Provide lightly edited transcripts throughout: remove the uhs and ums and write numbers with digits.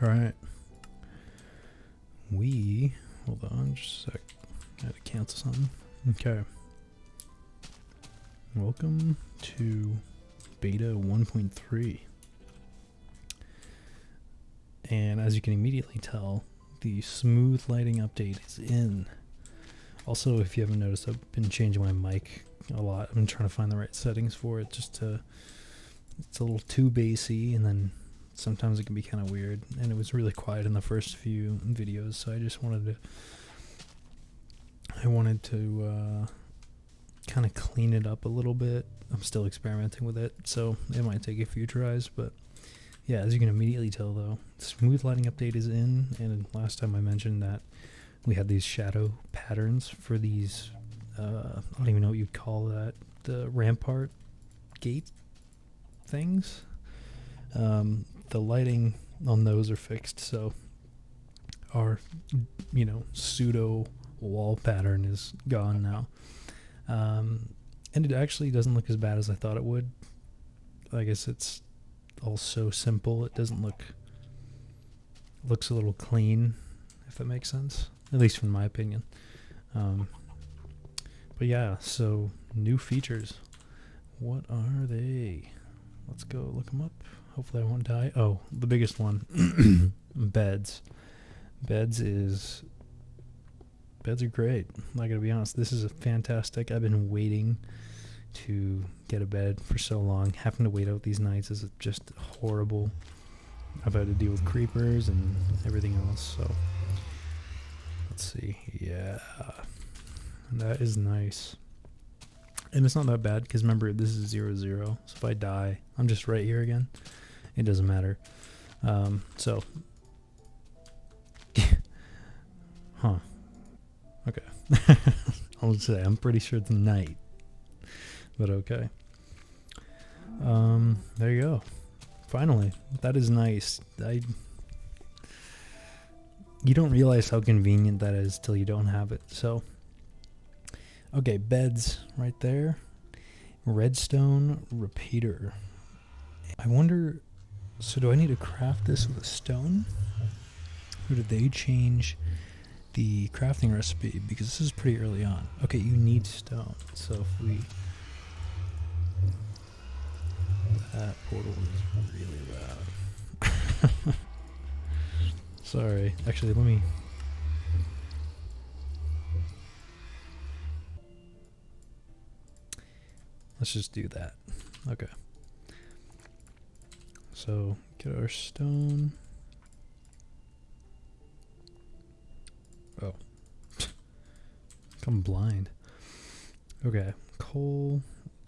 All right. Hold on just a sec. I had to cancel something. Okay. Welcome to beta 1.3. And as you can immediately tell, the smooth lighting update is in. Also, if you haven't noticed, I've been changing my mic a lot. I've been trying to find the right settings for it it's a little too bassy, and then sometimes it can be kind of weird, and it was really quiet in the first few videos, so I just wanted to kind of clean it up a little bit. I'm still experimenting with it, so it might take a few tries, but yeah, as you can immediately tell though, smooth lighting update is in, and last time I mentioned that we had these shadow patterns for these, I don't even know what you'd call that, the rampart gate things. The lighting on those are fixed, so our, pseudo wall pattern is gone now. And it actually doesn't look as bad as I thought it would. I guess it's all so simple, it doesn't looks a little clean, if that makes sense, at least from my opinion. But yeah, so new features. What are they? Let's go look them up. Hopefully I won't die. Oh, the biggest one. Beds. Beds are great. I gotta be honest, this is fantastic. I've been waiting to get a bed for so long. Having to wait out these nights is just horrible. I've had to deal with creepers and everything else, so let's see. Yeah, that is nice. And it's not that bad, because remember, this is 0-0, so if I die, I'm just right here again. It doesn't matter. So, huh. Okay. I'll just say, I'm pretty sure it's night. But okay. There you go. Finally. That is nice. You don't realize how convenient that is till you don't have it. So, okay, beds right there. Redstone repeater. I wonder, so do I need to craft this with a stone? Or did they change the crafting recipe? Because this is pretty early on. Okay, you need stone. So if we... That portal is really loud. Sorry. Actually, let me... Let's just do that. Okay. So, get our stone. Oh. I'm blind. Okay. Coal.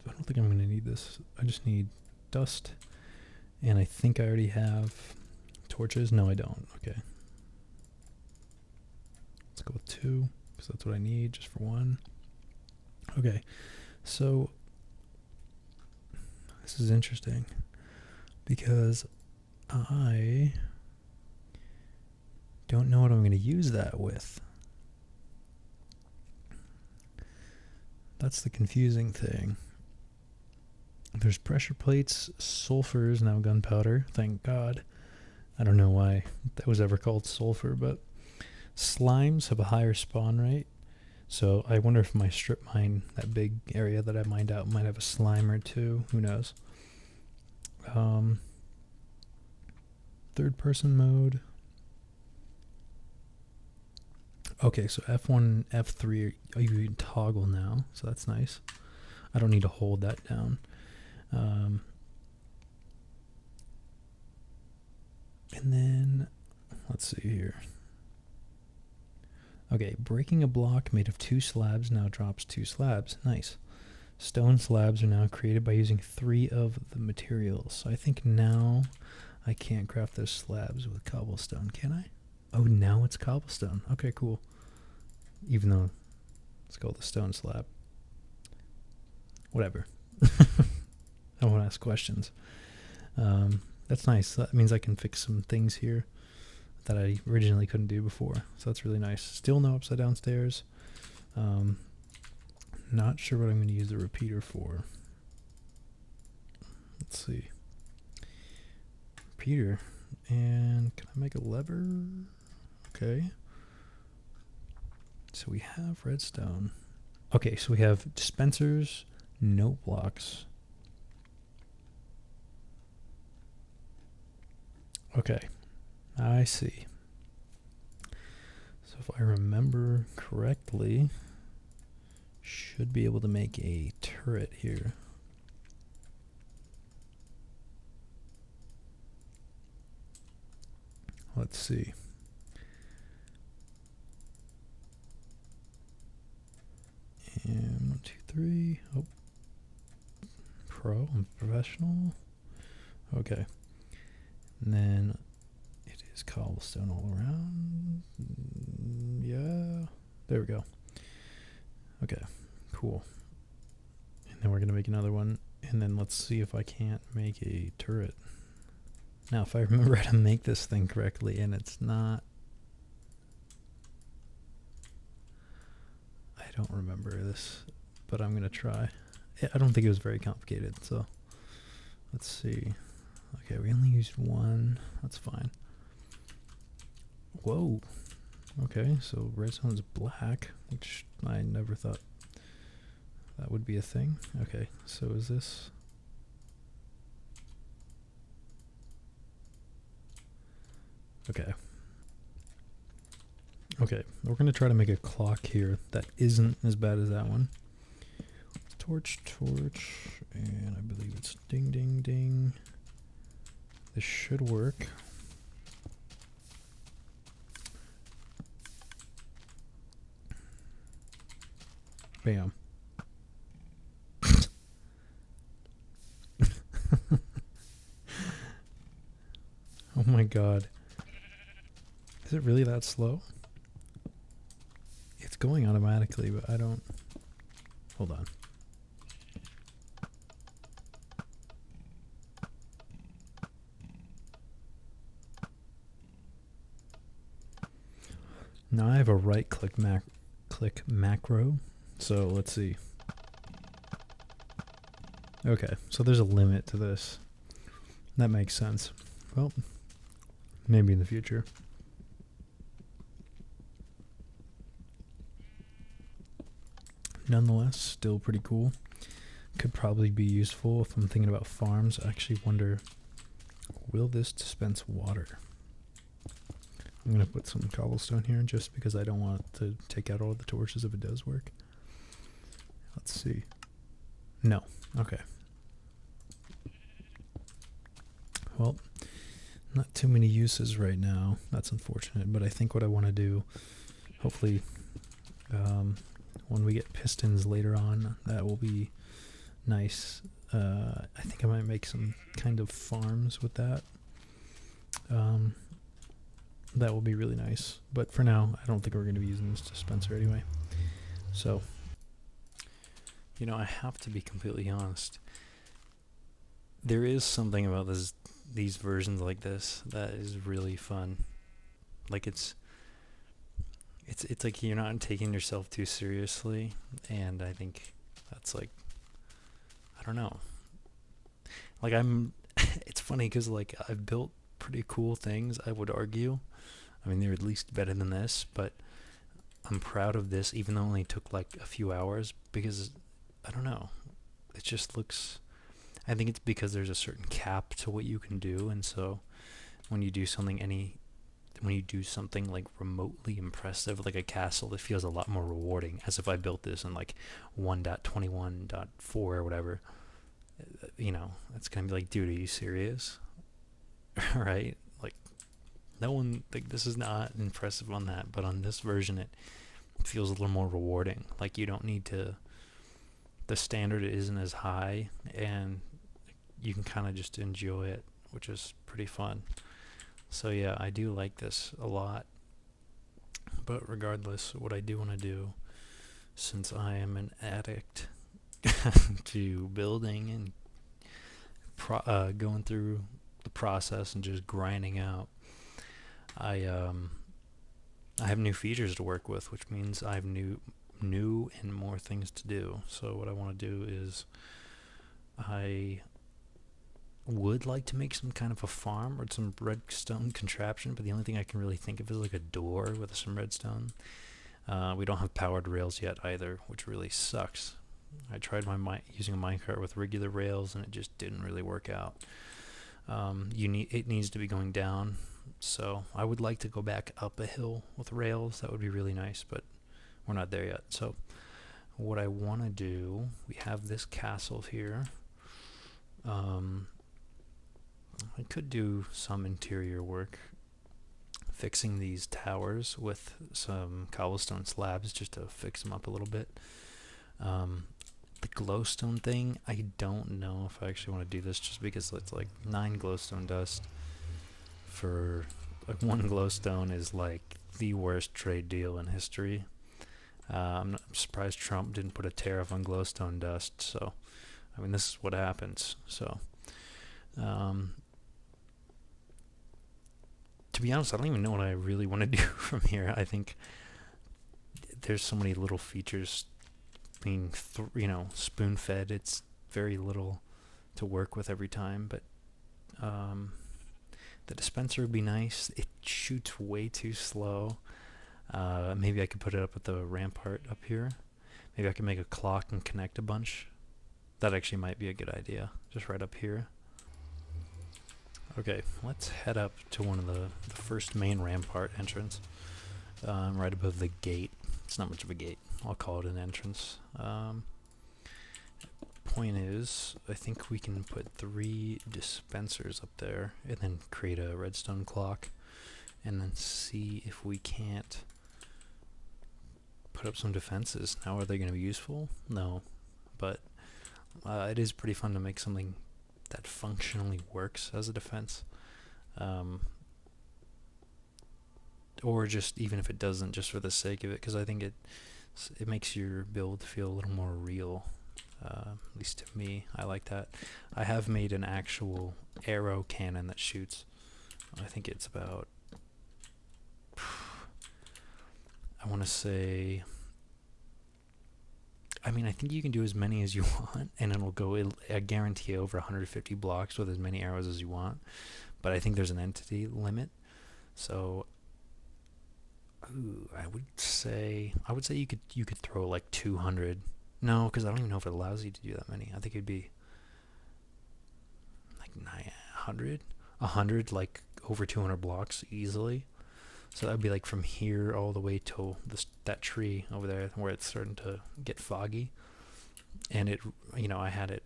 I don't think I'm going to need this. I just need dust. And I think I already have torches. No, I don't. Okay. Let's go with 2, because that's what I need just for 1. Okay. So, this is interesting, because I don't know what I'm going to use that with. That's the confusing thing. There's pressure plates, sulfur is now gunpowder, thank God. I don't know why that was ever called sulfur, but slimes have a higher spawn rate. So I wonder if my strip mine, that big area that I mined out, might have a slime or 2. Who knows? Third person mode. Okay, so F1, F3, you can toggle now, so that's nice. I don't need to hold that down. And then, let's see here. Okay, breaking a block made of 2 slabs now drops 2 slabs. Nice. Stone slabs are now created by using 3 of the materials. So I think now I can't craft those slabs with cobblestone, can I? Oh, now it's cobblestone. Okay, cool. Even though it's called a stone slab. Whatever. I won't ask questions. That's nice. That means I can fix some things here that I originally couldn't do before. So that's really nice. Still no upside down stairs. Not sure what I'm going to use the repeater for. Let's see. Repeater. And can I make a lever? Okay. So we have redstone. Okay, so we have dispensers, note blocks. Okay, I see. So if I remember correctly, should be able to make a turret here. Let's see. And 1, 2, 3. Oh, pro. I'm professional. Okay. And then it is cobblestone all around. Yeah. There we go. Okay. Cool. And then we're going to make another one. And then let's see if I can't make a turret. Now, if I remember how to make this thing correctly, and it's not... I don't remember this, but I'm going to try. I don't think it was very complicated, so let's see. Okay, we only used one. That's fine. Whoa. Okay, so redstone's black, which I never thought that would be a thing. Okay, so is this... Okay. Okay, we're going to try to make a clock here that isn't as bad as that one. Torch, and I believe it's ding, ding, ding. This should work. Bam. Oh my god. Is it really that slow? It's going automatically, but I don't... Hold on. Now I have a right-click macro, so let's see. Okay, so there's a limit to this. That makes sense. Well, maybe in the future. Nonetheless, still pretty cool. Could probably be useful if I'm thinking about farms. I actually wonder, will this dispense water? I'm going to put some cobblestone here just because I don't want to take out all the torches if it does work. Let's see. No. Okay. Well, not too many uses right now. That's unfortunate, but I think what I want to do, hopefully, when we get pistons later on, that will be nice. I think I might make some kind of farms with that. That will be really nice. But for now, I don't think we're going to be using this dispenser anyway. So, you know, I have to be completely honest. There is something about these versions like this that is really fun. Like it's like you're not taking yourself too seriously, and I think that's like, I don't know. Like it's funny because like I've built pretty cool things, I would argue. I mean, they're at least better than this, but I'm proud of this, even though it only took like a few hours, because I don't know. It just looks... I think it's because there's a certain cap to what you can do, and so when you do something like remotely impressive, like a castle, it feels a lot more rewarding, as if I built this in like 1.21.4 or whatever. You know, it's gonna be like, dude, are you serious? Right? Like, no one, like, this is not impressive on that, but on this version it feels a little more rewarding. Like, you don't need to... The standard isn't as high, and you can kind of just enjoy it, which is pretty fun. So yeah, I do like this a lot. But regardless, what I do want to do, since I am an addict to building and going through the process and just grinding out, I have new features to work with, which means I have new and more things to do. So what I want to do is I would like to make some kind of a farm or some redstone contraption, but the only thing I can really think of is like a door with some redstone. We don't have powered rails yet either, which really sucks. I tried using a minecart with regular rails, and it just didn't really work out. It needs to be going down, so I would like to go back up a hill with rails. That would be really nice, but we're not there yet. So what I want to do, we have this castle here. I could do some interior work, fixing these towers with some cobblestone slabs just to fix them up a little bit. The glowstone thing, I don't know if I actually want to do this, just because it's like 9 glowstone dust for like 1 glowstone is like the worst trade deal in history. I'm surprised Trump didn't put a tariff on glowstone dust. So, I mean, this is what happens. So, to be honest, I don't even know what I really want to do from here. I think there's so many little features being, spoon-fed. It's very little to work with every time, but the dispenser would be nice. It shoots way too slow. Maybe I could put it up at the rampart up here. Maybe I could make a clock and connect a bunch. That actually might be a good idea, just right up here. Okay, let's head up to one of the first main rampart entrance, right above the gate. It's not much of a gate. I'll call it an entrance. Point is, I think we can put 3 dispensers up there and then create a redstone clock, and then see if we can't put up some defenses. Now, are they going to be useful? No, but it is pretty fun to make something that functionally works as a defense. Or just, even if it doesn't, just for the sake of it, because I think it makes your build feel a little more real. At least to me, I like that. I have made an actual arrow cannon that shoots. I think it's about, I want to say, I mean, I think you can do as many as you want, and it'll go, I guarantee, over 150 blocks with as many arrows as you want. But I think there's an entity limit. So, I would say you could throw like 200. No, because I don't even know if it allows you to do that many. I think it'd be like 900, 100, like over 200 blocks easily. So that would be like from here all the way to that tree over there where it's starting to get foggy. And it, I had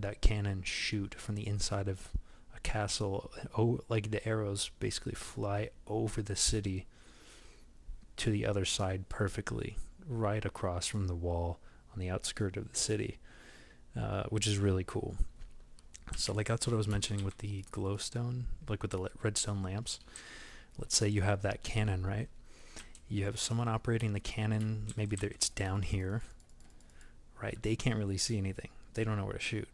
that cannon shoot from the inside of a castle. Oh, like the arrows basically fly over the city to the other side perfectly, right across from the wall on the outskirt of the city, which is really cool. So like that's what I was mentioning with the glowstone, like with the redstone lamps. Let's say you have that cannon, right? You have someone operating the cannon, maybe it's down here, right? They can't really see anything. They don't know where to shoot.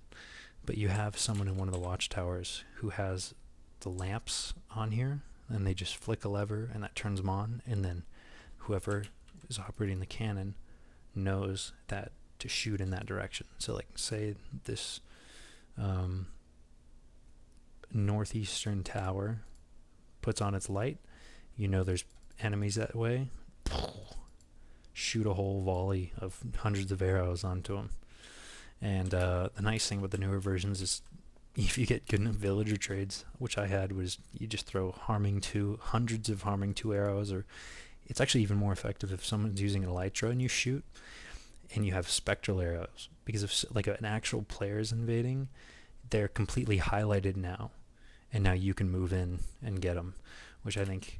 But you have someone in one of the watchtowers who has the lamps on here, and they just flick a lever and that turns them on, and then whoever is operating the cannon knows that to shoot in that direction. So like say this northeastern tower puts on its light, there's enemies that way, shoot a whole volley of hundreds of arrows onto them. And the nice thing with the newer versions is if you get good enough villager trades, which I had, was you just throw hundreds of harming 2 arrows, or it's actually even more effective if someone's using an elytra and you shoot and you have spectral arrows, because if like an actual player is invading, they're completely highlighted now, and now you can move in and get them, which I think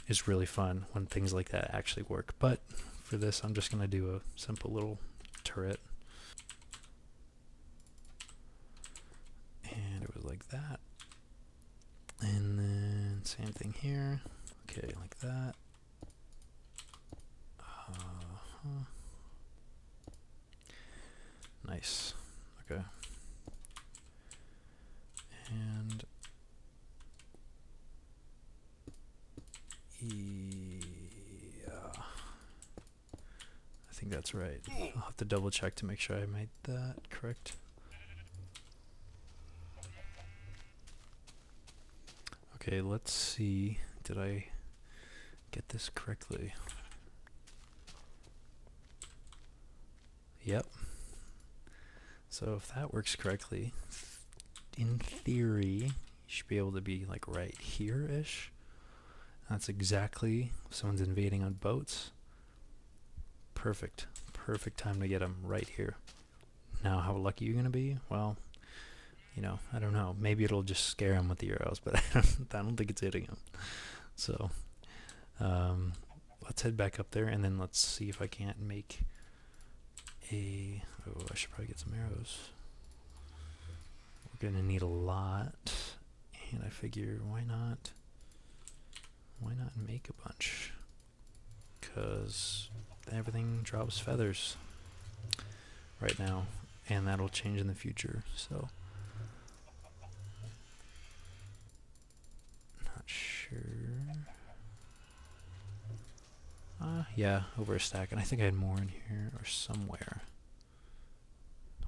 is really fun when things like that actually work. But for this, I'm just going to do a simple little turret. And it was like that. And then same thing here. Okay, like that. Nice. Okay. And yeah, I think that's right. I'll have to double check to make sure I made that correct. Okay, let's see. Did I get this correctly? Yep. So if that works correctly, in theory, you should be able to be like right here-ish. That's exactly, if someone's invading on boats. Perfect. Perfect time to get them right here. Now, how lucky you're going to be? Well, you know, I don't know. Maybe it'll just scare him with the arrows, but I don't think it's hitting him. So, let's head back up there, and then let's see if I can't make a... Oh, I should probably get some arrows. We're going to need a lot, and I figure, why not make a bunch? Because everything drops feathers right now, and that'll change in the future, so... Not sure... yeah, over a stack, and I think I had more in here or somewhere.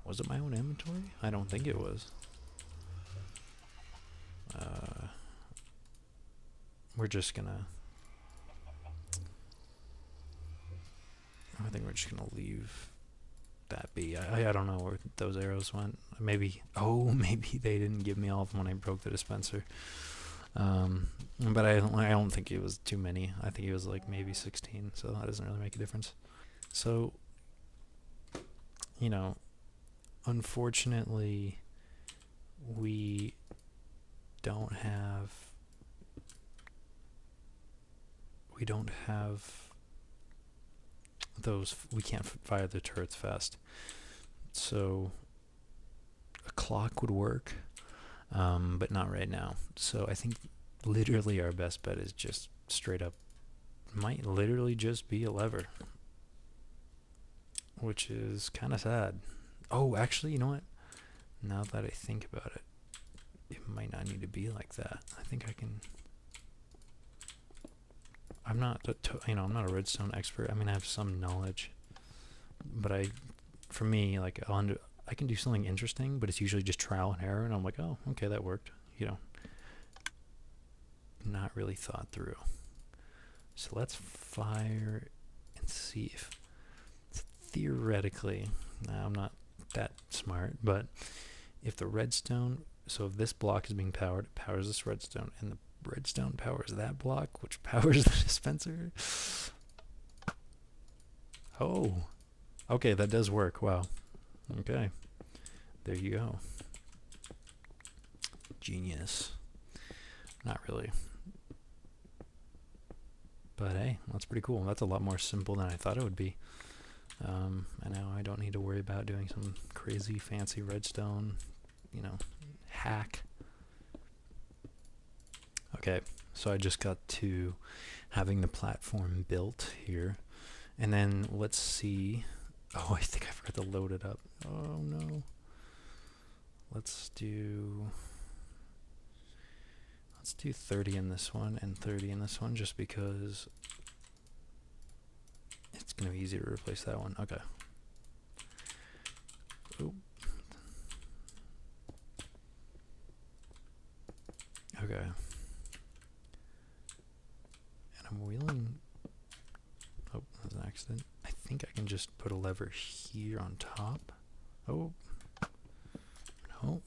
Was it my own inventory? I don't think it was. We're just gonna... I think we're just gonna leave that be. I don't know where those arrows went. Maybe... Oh, maybe they didn't give me all of them when I broke the dispenser. But I don't think it was too many. I think it was like maybe 16, so that doesn't really make a difference. So, you know, unfortunately, we don't have those. We can't fire the turrets fast. So a clock would work, but not right now. So I think literally our best bet is just straight up, might literally just be a lever, which is kind of sad. Oh, actually, you know what? Now that I think about it, it might not need to be like that. I think I can... I'm not a redstone expert. I mean, I have some knowledge, but for me, like, I can do something interesting, but it's usually just trial and error, and I'm like, oh, okay, that worked. You know, not really thought through. So let's fire and see if theoretically, I'm not that smart, but if the redstone, so if this block is being powered, it powers this redstone, and the redstone powers that block, which powers the dispenser. Oh, okay, that does work. Wow. Okay, there you go. Genius. Not really, but hey, that's pretty cool. That's a lot more simple than I thought it would be. And now I don't need to worry about doing some crazy fancy redstone, you know, hack. Okay, so I just got to having the platform built here, and then let's see. Oh, I think I forgot to load it up. Oh no. Let's do 30 in this one and 30 in this one, just because it's gonna be easier to replace that one. Okay. Oop. Okay. And I'm wheeling. Oh, that was an accident. I think I can just put a lever here on top. Oh. No.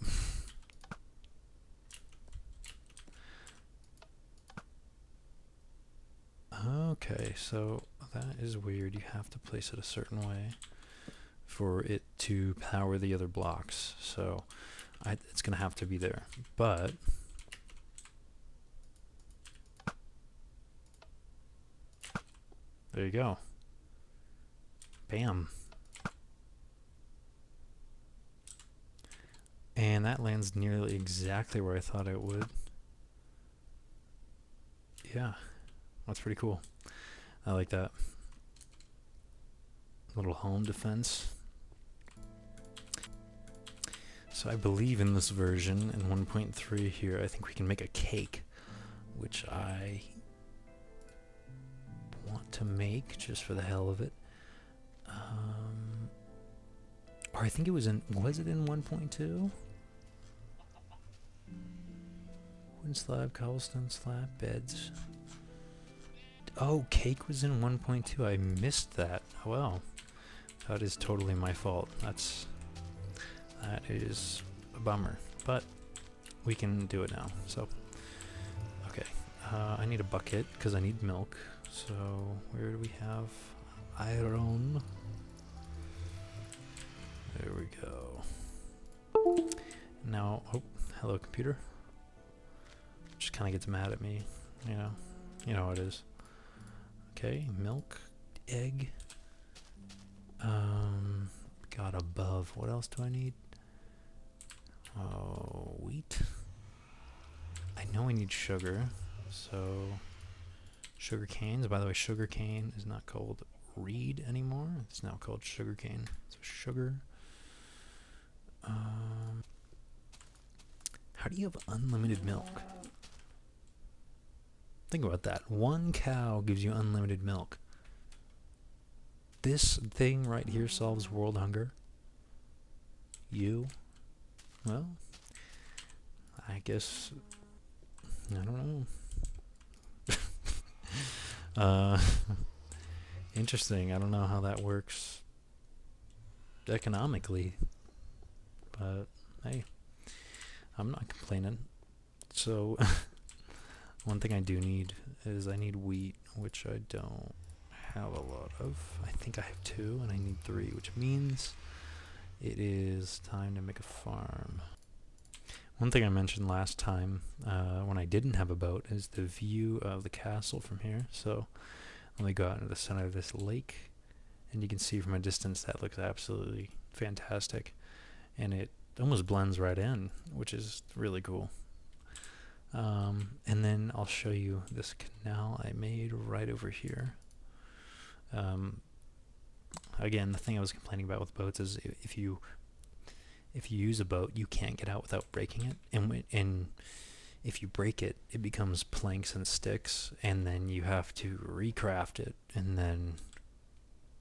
Okay, so that is weird. You have to place it a certain way for it to power the other blocks. So it's going to have to be there. But there you go. Bam. And that lands nearly exactly where I thought it would. Yeah, that's pretty cool. I like that. Little home defense. So I believe in this version, in 1.3 here, I think we can make a cake, which I want to make just for the hell of it. Or I think it was in 1.2? Wooden slab, cobblestone slab, beds. Oh, cake was in 1.2. I missed that. Well, that is totally my fault. That is a bummer, but we can do it now. So, okay, I need a bucket because I need milk. So where do we have iron? There we go. Now, oh, hello computer. Just kind of gets mad at me, you know how it is. Okay, milk, egg. Got above. What else do I need? Oh, wheat. I know I need sugar, so sugar canes. By the way, sugar cane is not called reed anymore. It's now called sugar cane. So sugar. How do you have unlimited milk? Think about that. One cow gives you unlimited milk. This thing right here solves world hunger. Well, I guess, I don't know. Interesting. I don't know how that works economically, but hey, I'm not complaining. So, one thing I do need is I need wheat, which I don't have a lot of. I think I have 2 and I need 3, which means it is time to make a farm. One thing I mentioned last time when I didn't have a boat is the view of the castle from here. So let me go out into the center of this lake, and you can see from a distance that looks absolutely fantastic, and it almost blends right in, which is really cool. And then I'll show you this canal I made right over here. Again, the thing I was complaining about with boats is if you use a boat, you can't get out without breaking it, and if you break it, it becomes planks and sticks, and then you have to recraft it and then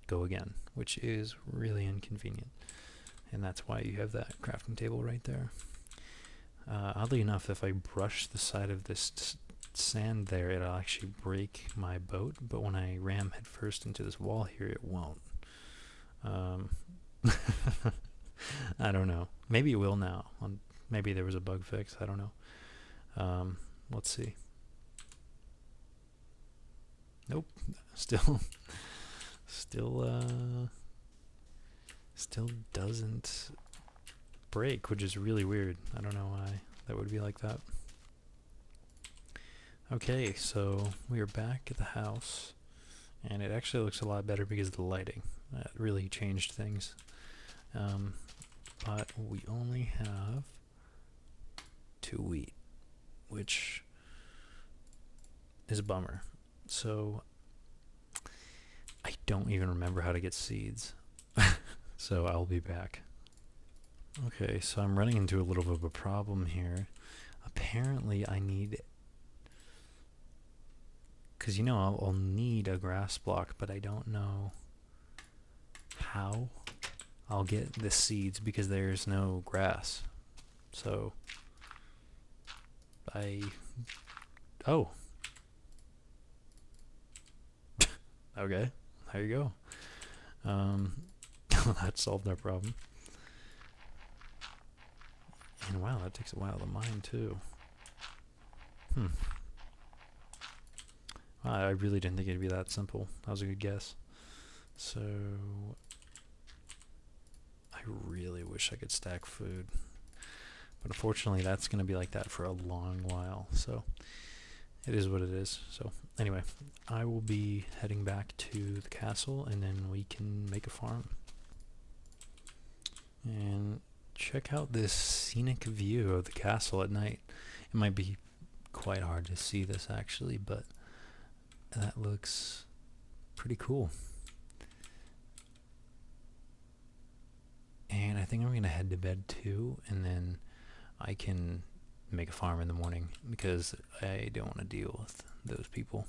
go again, which is really inconvenient. And that's why you have that crafting table right there. Oddly enough, if I brush the side of this sand there, it'll actually break my boat, but when I ram headfirst into this wall here, it won't. I don't know. Maybe it will now. Maybe there was a bug fix. I don't know. Let's see. Nope. Still doesn't break, which is really weird. I don't know why that would be like that. Okay, so we are back at the house, and it actually looks a lot better because of the lighting. That really changed things. But we only have 2 wheat, which is a bummer. So I don't even remember how to get seeds. So I'll be back. Okay, so I'm running into a little bit of a problem here. Apparently I need, because I'll need a grass block, but I don't know how I'll get the seeds because there's no grass. So oh. Okay, there you go. That solved our problem. And wow, that takes a while to mine too. Wow, I really didn't think it'd be that simple. That was a good guess. So I really wish I could stack food, but unfortunately that's going to be like that for a long while. So it is what it is. So anyway, I will be heading back to the castle, and then we can make a farm. And check out this scenic view of the castle at night. It might be quite hard to see this actually, but that looks pretty cool. And I think I'm going to head to bed too, and then I can make a farm in the morning because I don't want to deal with those people.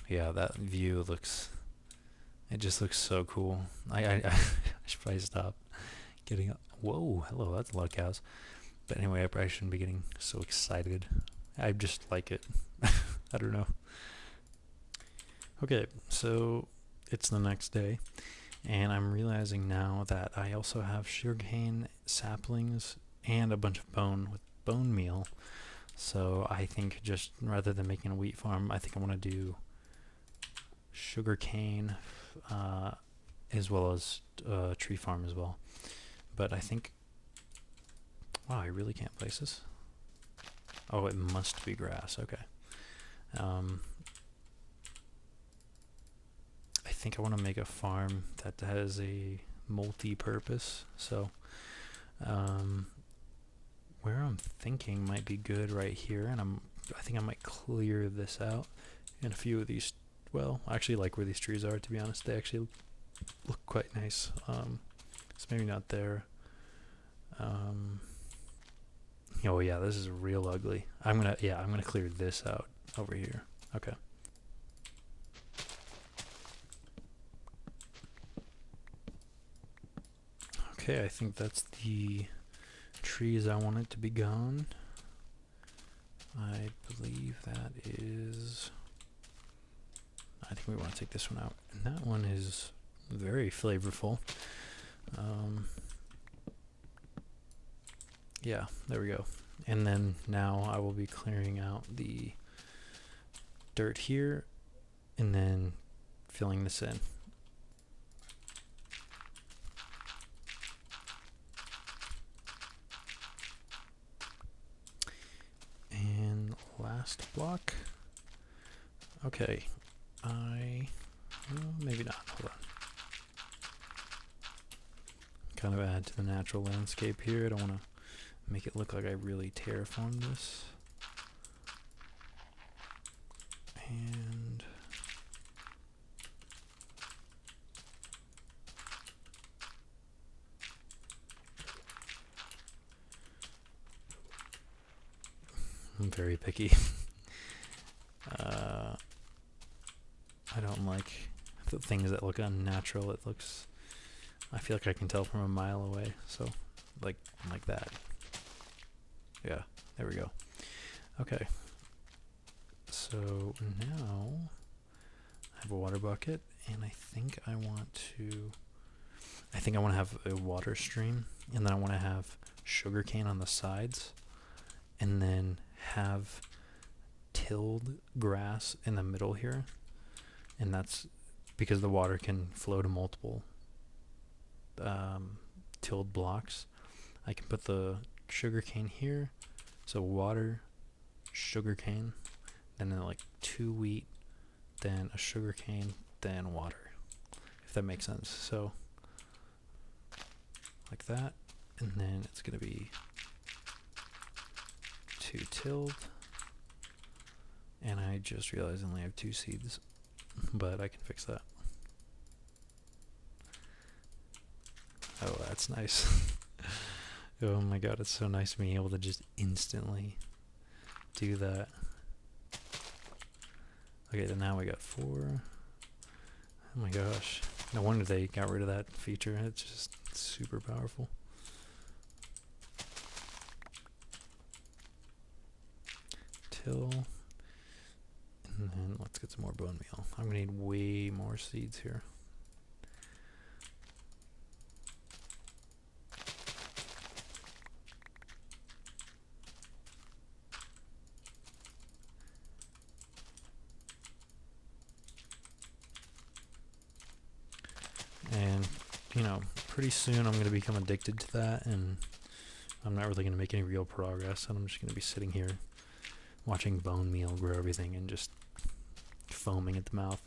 Yeah, that view it just looks so cool. I should probably stop getting up. Whoa, hello, that's a lot of cows. But anyway, I probably shouldn't be getting so excited I just like it. I don't know. Okay, so it's the next day, and I'm realizing now that I also have sugarcane saplings and a bunch of bone meal. So I think just rather than making a wheat farm, I think I want to do sugarcane as well as tree farm as well. But I think, wow, I really can't place this. Oh, it must be grass. Okay. I think I want to make a farm that has a multi-purpose. So where I'm thinking might be good right here, and I think I might clear this out. And a few of these, well, I actually like where these trees are, to be honest. They actually look quite nice. It's maybe not there. Oh yeah, this is real ugly. I'm gonna clear this out over here. Okay. Okay, I think that's the trees I want it to be gone. I believe that is... I think we want to take this one out. And that one is very flavorful. Yeah, there we go. And then now I will be clearing out the dirt here and then filling this in. And last block. Okay, maybe not. Hold on. Kind of add to the natural landscape here. I don't want to make it look like I really terraformed this. And I'm very picky. I don't like the things that look unnatural. I feel like I can tell from a mile away. So, like that. Yeah, there we go. Okay. So now I have a water bucket, and I think I want to have a water stream, and then I want to have sugarcane on the sides, and then have tilled grass in the middle here. And that's because the water can flow to multiple tilled blocks. I can put the sugarcane here, so water, sugarcane, and then like 2 wheat, then a sugarcane, then water, if that makes sense. So like that, and then it's gonna be 2 tilled, and I just realized I only have 2 seeds, but I can fix that. Oh, that's nice. Oh my god, it's so nice being able to just instantly do that. Okay, then now we got 4. Oh my gosh. No wonder they got rid of that feature. It's just super powerful. Till. And then let's get some more bone meal. I'm gonna need way more seeds here. And, pretty soon I'm going to become addicted to that, and I'm not really going to make any real progress, and I'm just going to be sitting here watching bone meal grow everything and just foaming at the mouth.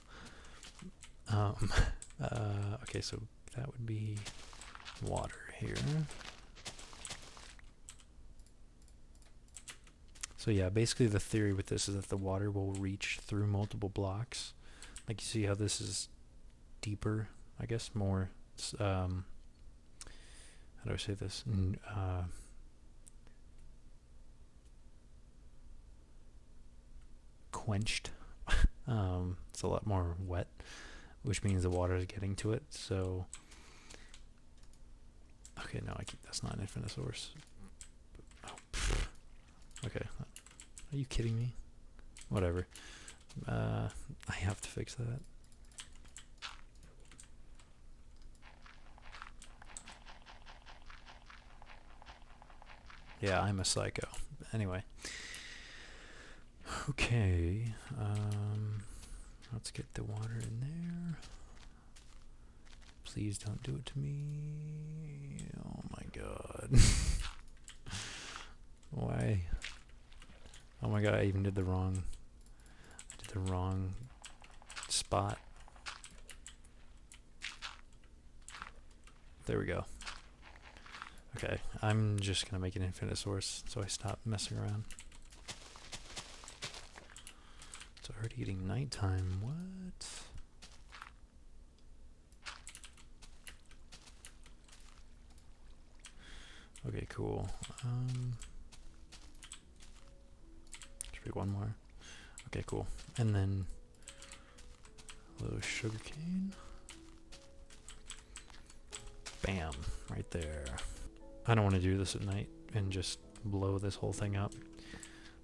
Okay, so that would be water here. So yeah, basically the theory with this is that the water will reach through multiple blocks. Like, you see how this is deeper, I guess, more, how do I say this? Quenched. It's a lot more wet, which means the water is getting to it. So, okay, no, that's not an infinite source. Oh, okay, Are you kidding me? Whatever. I have to fix that. Yeah, I'm a psycho. Anyway. Okay. Let's get the water in there. Please don't do it to me. Oh my god. Why? Oh my god, I even did the wrong spot. There we go. Okay, I'm just gonna make an infinite source so I stop messing around. It's already getting nighttime. What? Okay, cool. Should be one more. Okay, cool. And then a little sugar cane. Bam, right there. I don't want to do this at night and just blow this whole thing up.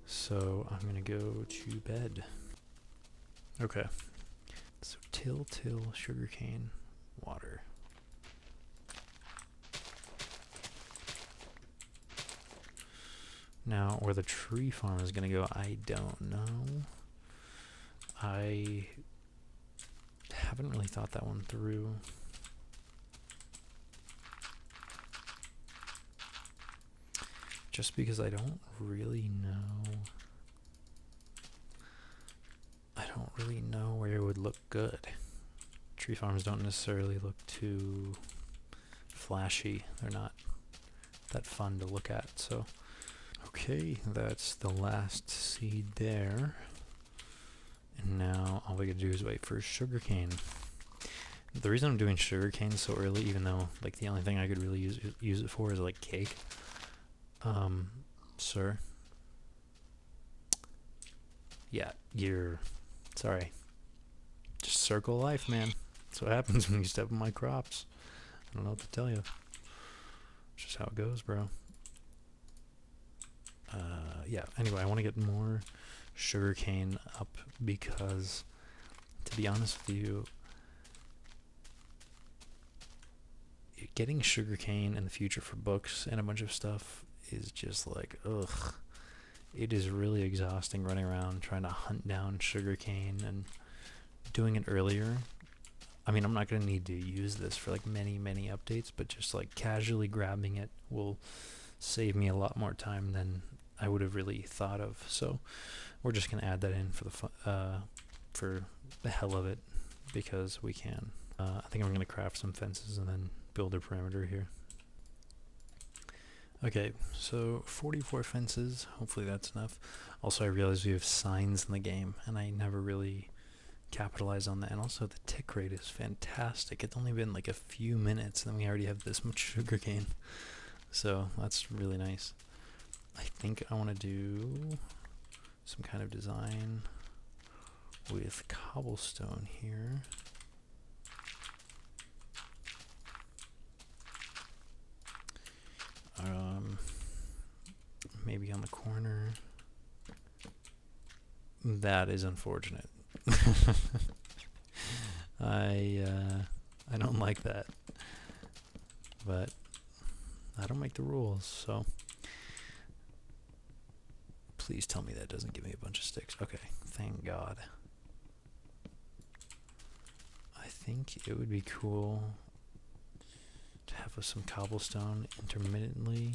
So I'm gonna go to bed. Okay. So till sugarcane water. Now, where the tree farm is gonna go, I don't know. I haven't really thought that one through. Just because I don't really know. I don't really know where it would look good. Tree farms don't necessarily look too flashy. They're not that fun to look at, so. Okay, that's the last seed there. And now all we gotta do is wait for sugarcane. The reason I'm doing sugarcane so early, even though like the only thing I could really use it for is like cake. Sir. Yeah, sorry. Just circle life, man. That's what happens when you step on my crops. I don't know what to tell you. It's just how it goes, bro. Yeah, anyway, I want to get more sugarcane up because, to be honest with you, getting sugarcane in the future for books and a bunch of stuff is just like, ugh. It is really exhausting running around trying to hunt down sugarcane and doing it earlier. I mean, I'm not going to need to use this for like many updates, but just like casually grabbing it will save me a lot more time than I would have really thought of. So we're just going to add that in for the hell of it because we can. I think I'm going to craft some fences and then build a perimeter here. Okay, so 44 fences. Hopefully that's enough. Also, I realize we have signs in the game, and I never really capitalize on that. And also, the tick rate is fantastic. It's only been like a few minutes, and then we already have this much sugarcane. So that's really nice. I think I want to do some kind of design with cobblestone here. Maybe on the corner. That is unfortunate. I don't like that, but I don't make the rules, so please tell me that doesn't give me a bunch of sticks. Okay, thank God. I think it would be cool to have some cobblestone intermittently.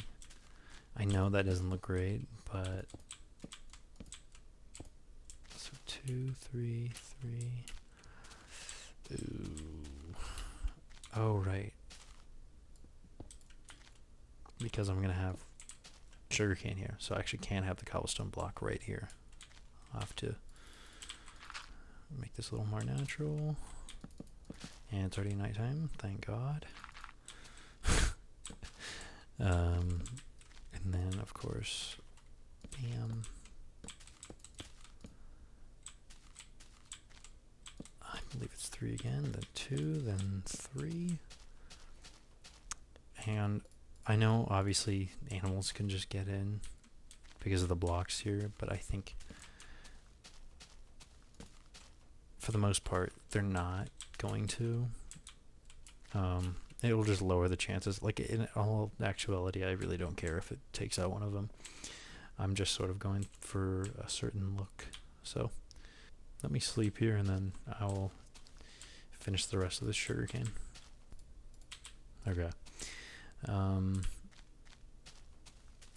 I know that doesn't look great, but so 2, 3, 3. Ooh. Oh, right. Because I'm gonna have sugarcane here, so I actually can't have the cobblestone block right here. I'll have to make this a little more natural. And it's already nighttime, thank God. And then, of course, bam. I believe it's 3 again, then 2, then 3. And I know, obviously, animals can just get in, because of the blocks here, but I think for the most part they're not going to. It will just lower the chances. Like, in all actuality, I really don't care if it takes out one of them. I'm just sort of going for a certain look. So let me sleep here, and then I'll finish the rest of this sugarcane. Okay.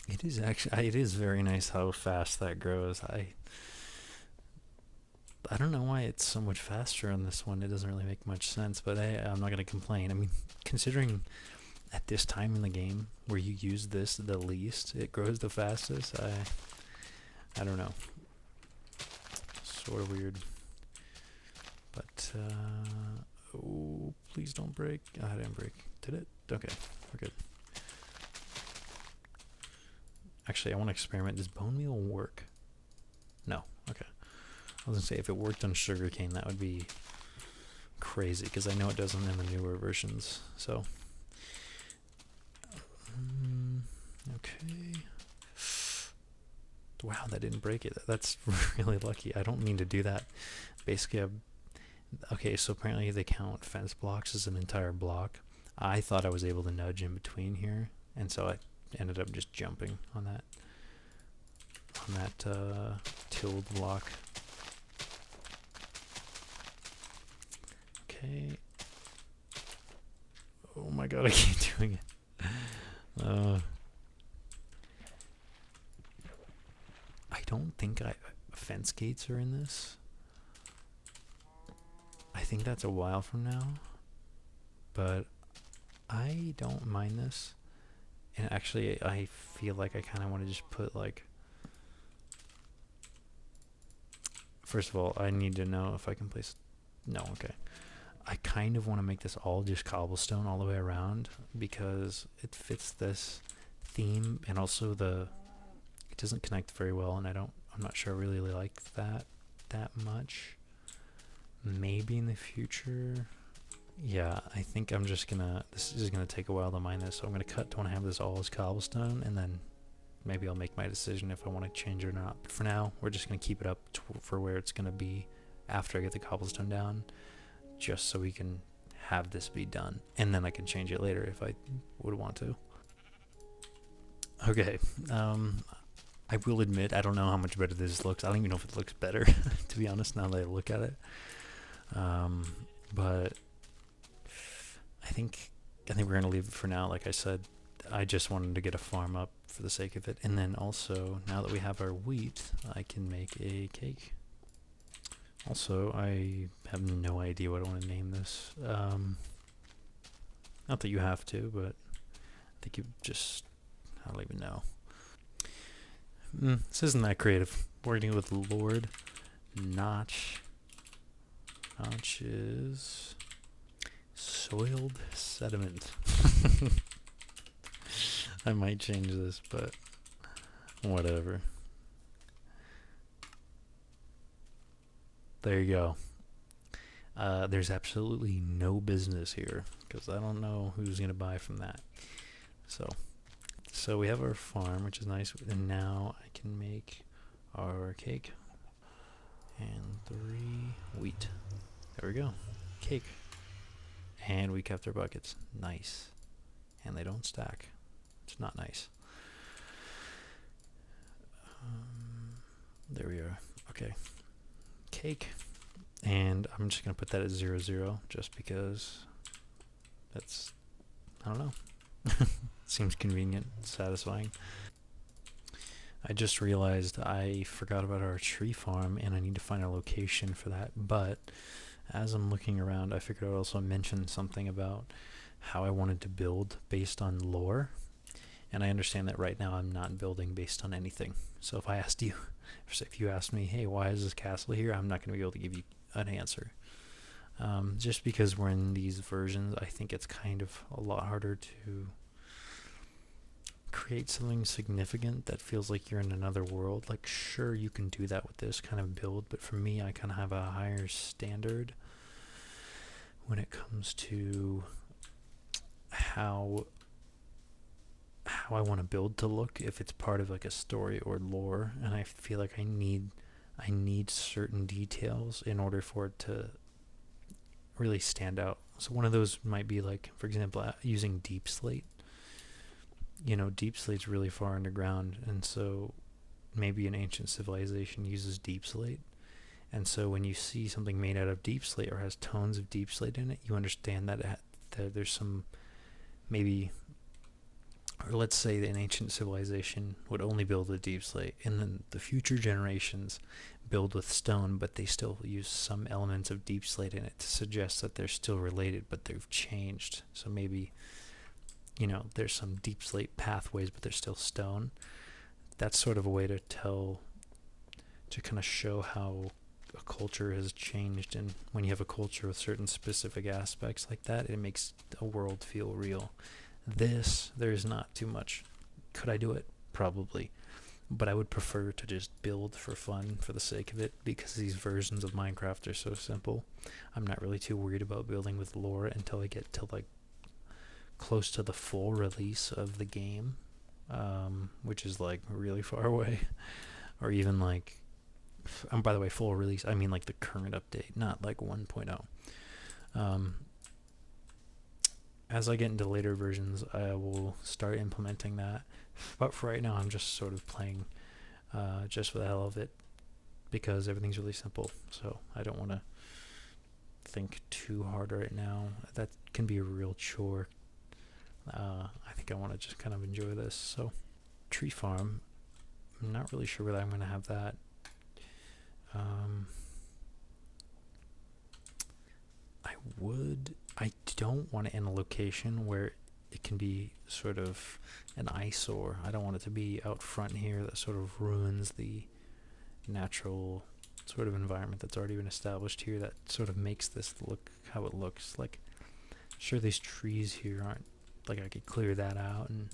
It is actually, it is very nice how fast that grows. I don't know why it's so much faster on this one. It doesn't really make much sense, but I'm not going to complain. I mean, considering at this time in the game where you use this the least, it grows the fastest. I don't know. Sort of weird. But, oh, please don't break. Oh, I didn't break. Did it? Okay, we're good. Actually, I want to experiment. Does bone meal work? No. Okay. I was going to say, if it worked on sugarcane, that would be crazy, because I know it doesn't in the newer versions. So, okay. Wow, that didn't break it. That's really lucky. I don't mean to do that. Basically, okay, so apparently they count fence blocks as an entire block. I thought I was able to nudge in between here, and so I ended up just jumping on that tilled block. Okay. Oh my god, I keep doing it. I don't think fence gates are in this. I think that's a while from now, but I don't mind this. And actually, I feel like I kind of want to just put, like, first of all, I need to know if I can place, no, okay. I kind of want to make this all just cobblestone all the way around, because it fits this theme, and also it doesn't connect very well, and I'm not sure I really like that much. Maybe in the future. Yeah, I think I'm just gonna, this is gonna take a while to mine this, so I'm gonna cut, don't have this all as cobblestone, and then maybe I'll make my decision if I want to change it or not. But for now, we're just gonna keep it up for where it's gonna be after I get the cobblestone down, just so we can have this be done, and then I can change it later if I would want to. Okay, I will admit, I don't know how much better this looks. I don't even know if it looks better, to be honest, now that I look at it. But I think we're going to leave it for now. Like I said, I just wanted to get a farm up for the sake of it. And then also, now that we have our wheat, I can make a cake. Also, I have no idea what I want to name this. Not that you have to, but I think you just, I don't even know. This isn't that creative. Working with Lord Notch. Notch is soiled sediment. I might change this, but whatever. There you go. There's absolutely no business here, because I don't know who's going to buy from that. So we have our farm, which is nice, and now I can make our cake. And 3 wheat. There we go. Cake. And we kept our buckets. Nice. And they don't stack. It's not nice. There we are. Okay. Cake. And I'm just going to put that at 0, 0, just because that's, I don't know. Seems convenient, satisfying. I just realized I forgot about our tree farm, and I need to find a location for that. But as I'm looking around, I figured I would also mention something about how I wanted to build based on lore. And I understand that right now I'm not building based on anything. So if I asked you, if you asked me, hey, why is this castle here? I'm not going to be able to give you an answer. Just because we're in these versions, I think it's kind of a lot harder to create something significant that feels like you're in another world. Like, sure, you can do that with this kind of build, but for me, I kind of have a higher standard when it comes to how how I want to build to look, if it's part of like a story or lore, and I feel like I need certain details in order for it to really stand out. So one of those might be like, for example, using deep slate. You know, deep slate's really far underground, and so maybe an ancient civilization uses deep slate. And so when you see something made out of deep slate or has tones of deep slate in it, you understand that, that there's some, maybe, or let's say that an ancient civilization would only build with deep slate, and then the future generations build with stone, but they still use some elements of deep slate in it to suggest that they're still related, but they've changed. So maybe, you know, there's some deep slate pathways, but they're still stone. That's sort of a way to tell, to kind of show how a culture has changed. And when you have a culture with certain specific aspects like that, it makes a world feel real. There's not too much. Could I do it? Probably. But I would prefer to just build for fun, for the sake of it, because these versions of Minecraft are so simple. I'm not really too worried about building with lore until I get to like close to the full release of the game, which is like really far away. Or even like, by the way, full release, I mean like the current update, not like 1.0. As I get into later versions, I will start implementing that. But for right now, I'm just sort of playing just for the hell of it, because everything's really simple. So I don't want to think too hard right now. That can be a real chore. I think I want to just kind of enjoy this. So tree farm, I'm not really sure whether I'm going to have that. I don't want it in a location where it can be sort of an eyesore. I don't want it to be out front here that sort of ruins the natural sort of environment that's already been established here, that sort of makes this look how it looks. Like, sure, these trees here aren't, like, I could clear that out and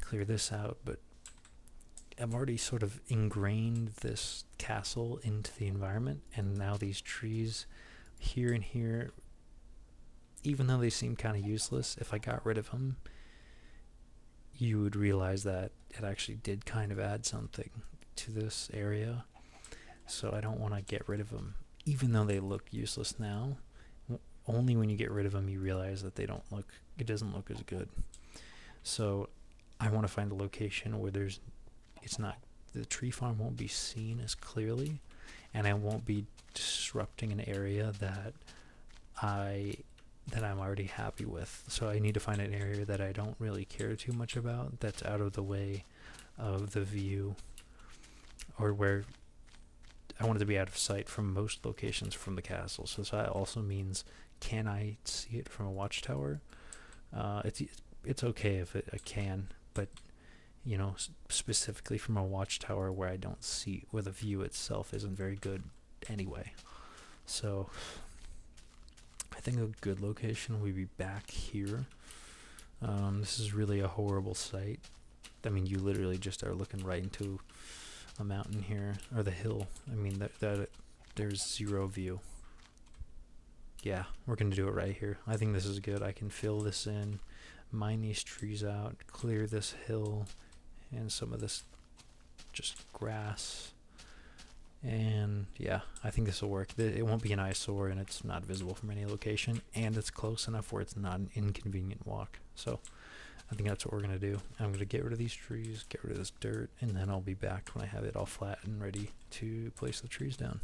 clear this out, but I've already sort of ingrained this castle into the environment, and now these trees here and here, even though they seem kind of useless, if I got rid of them, you would realize that it actually did kind of add something to this area. So I don't want to get rid of them, even though they look useless now. Only when you get rid of them you realize that it doesn't look as good. So I want to find a location where the tree farm won't be seen as clearly, and I won't be disrupting an area that I'm already happy with. So I need to find an area that I don't really care too much about, that's out of the way of the view, or where I want it to be out of sight from most locations from the castle. So that also means, can I see it from a watchtower? It's okay if I can, but you know, specifically from a watchtower where I don't see, where the view itself isn't very good anyway. So I think a good location would be back here. This is really a horrible site. I mean, you literally just are looking right into a mountain here, or the hill. I mean, there's zero view. Yeah, we're gonna do it right here. I think this is good. I can fill this in, mine these trees out, clear this hill, and some of this just grass. And yeah, I think this will work. It won't be an eyesore, and it's not visible from any location, and it's close enough where it's not an inconvenient walk. So I think that's what we're going to do. I'm going to get rid of these trees, get rid of this dirt, and then I'll be back when I have it all flat and ready to place the trees down.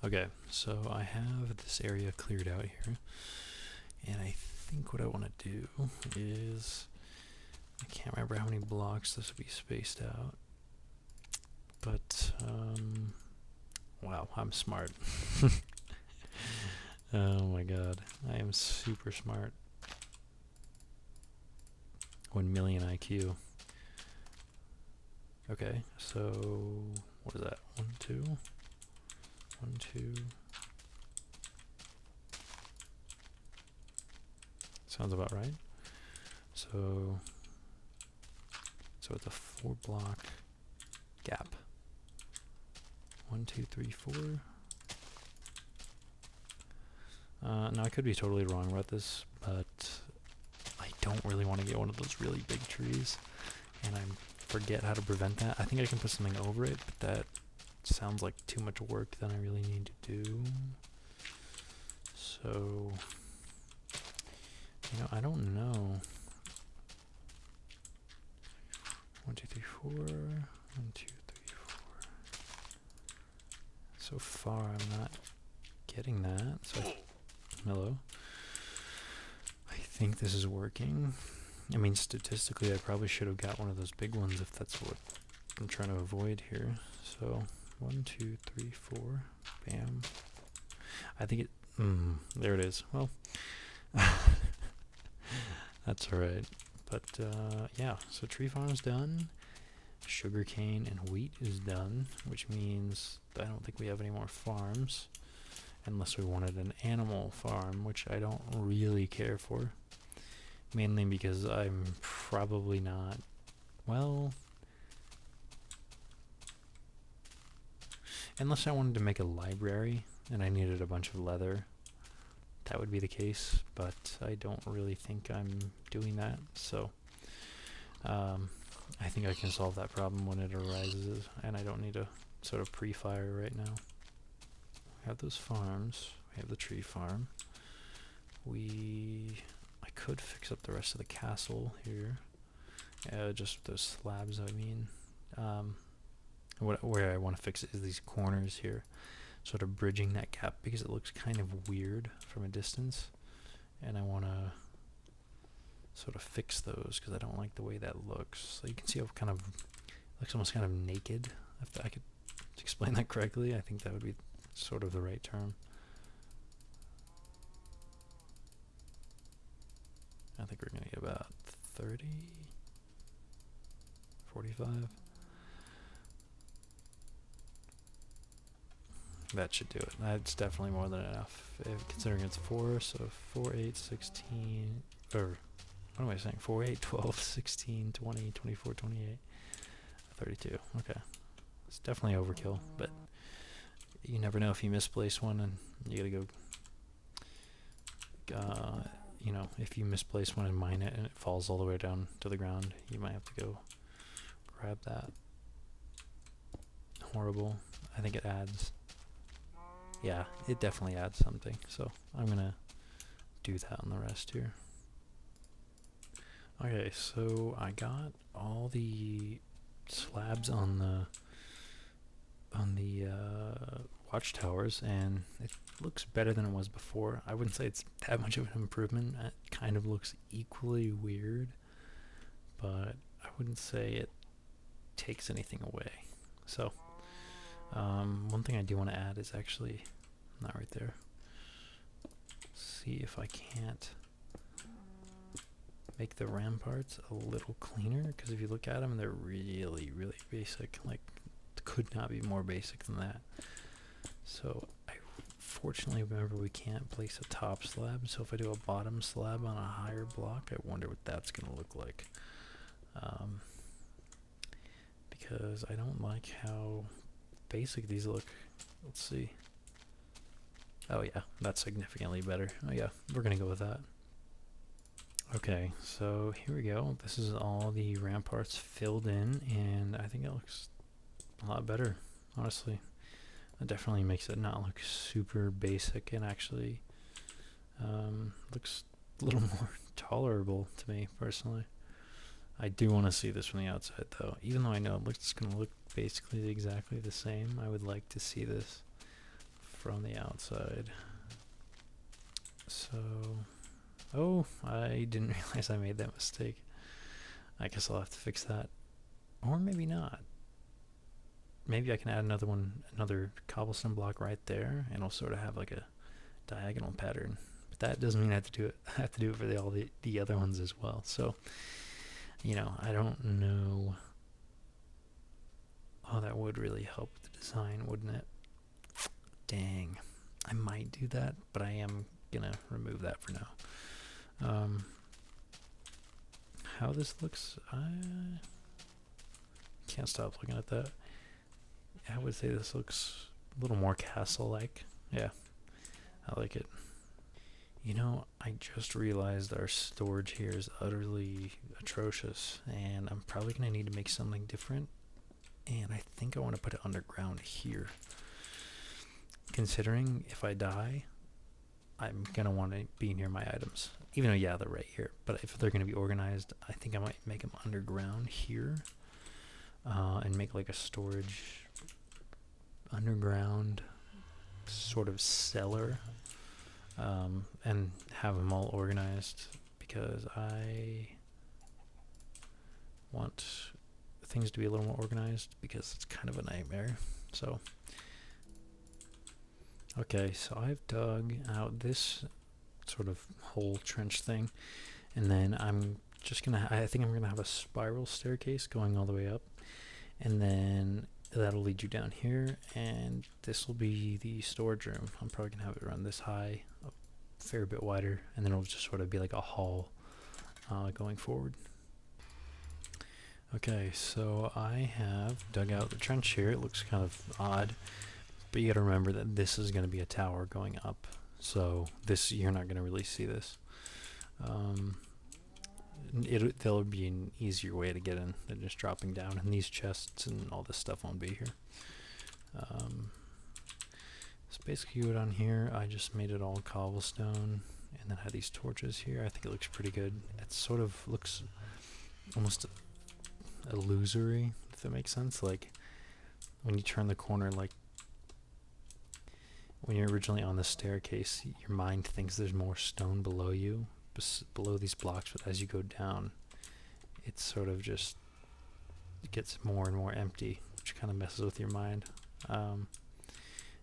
Okay, so I have this area cleared out here, and I think what I want to do is, I can't remember how many blocks this will be spaced out, but wow, I'm smart. Oh my god, I am super smart. 1 million IQ. Okay, so what is that? 1, 2, 1, 2. Sounds about right. So it's a 4 block gap. 1, 2, 3, 4. Now I could be totally wrong about this, but I don't really want to get one of those really big trees, and I forget how to prevent that. I think I can put something over it, but that sounds like too much work than I really need to do. So, I don't know. 1, 2, 3, 4. 1, 2, 3, 4. So far, I'm not getting that. So, hello. I think this is working. I mean, statistically, I probably should have got one of those big ones if that's what I'm trying to avoid here. So, 1, 2, 3, 4. Bam. I think it. There it is. Well, that's alright. But, yeah, so tree farm's done. Sugarcane and wheat is done, which means I don't think we have any more farms. Unless we wanted an animal farm, which I don't really care for. Mainly because I'm probably not, well, unless I wanted to make a library and I needed a bunch of leather, that would be the case, but I don't really think I'm doing that, so I think I can solve that problem when it arises, and I don't need to sort of pre-fire right now. We have those farms, we have the tree farm, I could fix up the rest of the castle here, just those slabs I mean. Where I want to fix it is these corners here, sort of bridging that gap because it looks kind of weird from a distance, and I want to sort of fix those because I don't like the way that looks. So you can see how kind of looks almost kind of naked. If I could explain that correctly, I think that would be sort of the right term. I think we're going to get about 30, 45. That should do it. That's definitely more than enough, considering it's 4, so 4, 8, 16, or what am I saying? 4, 8, 12, 16, 20, 24, 28, 32. Okay. It's definitely overkill, but you never know if you misplace one and you gotta go, if you misplace one and mine it and it falls all the way down to the ground, you might have to go grab that. Horrible. I think it adds. Yeah, it definitely adds something. So I'm gonna do that on the rest here. Okay, so I got all the slabs on the watchtowers, and it looks better than it was before. I wouldn't say it's that much of an improvement. It kind of looks equally weird, but I wouldn't say it takes anything away. So one thing I do want to add is actually not right there. See if I can't make the ramparts a little cleaner, because if you look at them, they're really, really basic. Like, could not be more basic than that. So I fortunately remember we can't place a top slab, so if I do a bottom slab on a higher block, I wonder what that's going to look like. Because I don't like how basic these look. Let's see. Oh yeah, that's significantly better. Oh yeah, we're going to go with that. Okay, so here we go. This is all the ramparts filled in, and I think it looks a lot better, honestly. It definitely makes it not look super basic, and actually looks a little more tolerable to me, personally. I do want to see this from the outside, though. Even though I know it's going to look basically exactly the same, I would like to see this from the outside. So, oh, I didn't realize I made that mistake. I guess I'll have to fix that. Or maybe not. Maybe I can add another cobblestone block right there, and it'll sort of have like a diagonal pattern. But that doesn't mean I have to do it. I have to do it for all the other ones as well. So, I don't know. Oh, that would really help the design, wouldn't it? Dang. I might do that, but I am gonna remove that for now. How this looks, I can't stop looking at that. I would say this looks a little more castle-like. Yeah, I like it. You know, I just realized our storage here is utterly atrocious, and I'm probably going to need to make something different. And I think I want to put it underground here. Considering if I die, I'm going to want to be near my items. Even though, yeah, they're right here. But if they're going to be organized, I think I might make them underground here. And make like a storage underground sort of cellar. And have them all organized because I want things to be a little more organized because it's kind of a nightmare. So, okay, so I've dug out this sort of hole trench thing, and then I think I'm gonna have a spiral staircase going all the way up, and then that'll lead you down here, and this will be the storage room. I'm probably gonna have it run this high, a fair bit wider, and then it'll just sort of be like a hall going forward. Okay, so I have dug out the trench here. It looks kind of odd, but you gotta remember that this is gonna be a tower going up, so this, you're not gonna really see this. There'll be an easier way to get in than just dropping down, and these chests and all this stuff won't be here. So basically what on here, I just made it all cobblestone, and then had these torches here. I think it looks pretty good. It sort of looks almost illusory, if that makes sense. Like when you turn the corner, like when you're originally on the staircase, your mind thinks there's more stone below you, below these blocks, but as you go down, it sort of just gets more and more empty, which kind of messes with your mind.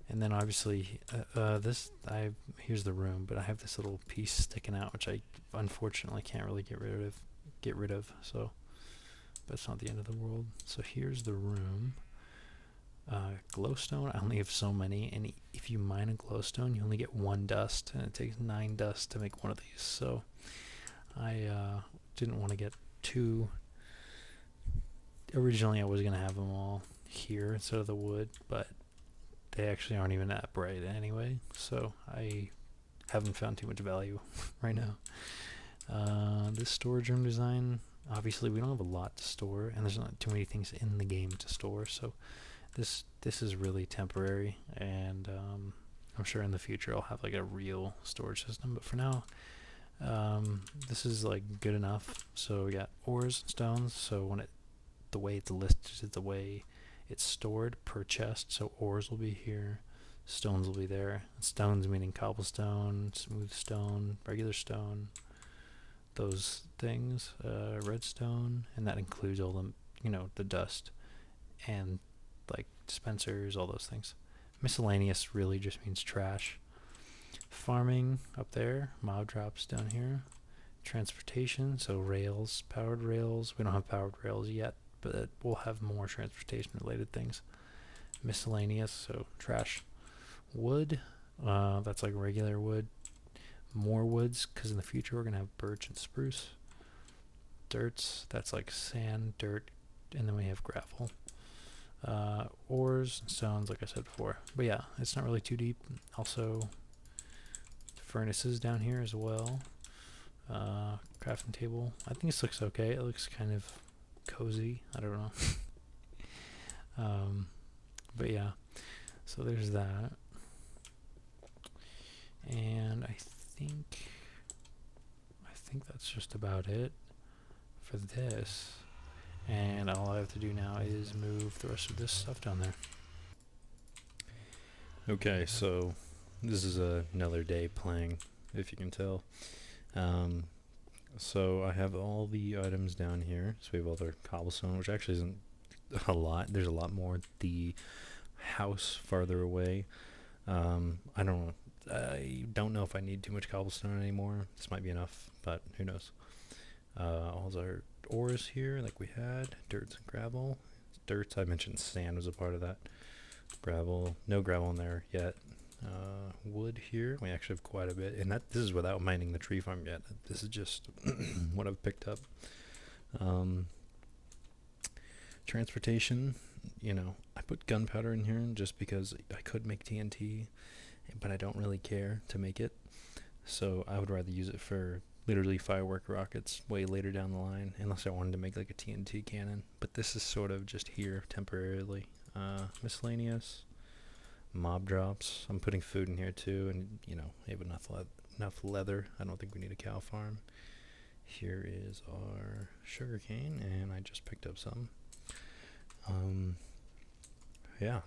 And then obviously, here's the room, but I have this little piece sticking out, which I unfortunately can't really get rid of. So, but it's not the end of the world. So here's the room. Glowstone, I only have so many, and if you mine a glowstone, you only get 1 dust, and it takes 9 dust to make one of these. So I didn't want to get too. Originally, I was gonna have them all here instead of the wood, but they actually aren't even that bright anyway, so I haven't found too much value right now. This storage room design, obviously we don't have a lot to store, and there's not too many things in the game to store, so this is really temporary, and I'm sure in the future I'll have like a real storage system, but for now, this is like good enough. So we got ores and stones, so the way it's listed is the way it's stored per chest. So ores will be here, stones will be there. Stones meaning cobblestone, smooth stone, regular stone, those things, redstone, and that includes all the dust and like dispensers, all those things. Miscellaneous really just means trash. Farming up there, mob drops down here. Transportation, so rails, powered rails. We don't have powered rails yet, but we'll have more transportation related things. Miscellaneous, so trash. Wood, that's like regular wood. More woods, because in the future we're going to have birch and spruce. Dirts, that's like sand, dirt, and then we have gravel. Ores and stones, like I said before. But yeah, it's not really too deep. Also, furnaces down here as well. Crafting table. I think this looks okay. It looks kind of cozy. I don't know. But yeah, so there's that. And I think that's just about it for this. And all I have to do now is move the rest of this stuff down there. Okay, so this is another day playing, if you can tell. So I have all the items down here. So we have all the cobblestone, which actually isn't a lot. There's a lot more. The house farther away. I don't know if I need too much cobblestone anymore. This might be enough, but who knows. All our ores here, like we had, dirts and gravel. Dirts, I mentioned sand was a part of that. Gravel, no gravel in there yet. Wood here, we actually have quite a bit, and this is without mining the tree farm yet. This is just what I've picked up. Transportation, I put gunpowder in here just because I could make TNT, but I don't really care to make it. So I would rather use it for literally firework rockets way later down the line, unless I wanted to make like a TNT cannon. But this is sort of just here temporarily. Miscellaneous, mob drops. I'm putting food in here too, and we have enough leather. I don't think we need a cow farm. Here is our sugar cane, and I just picked up some. Yeah,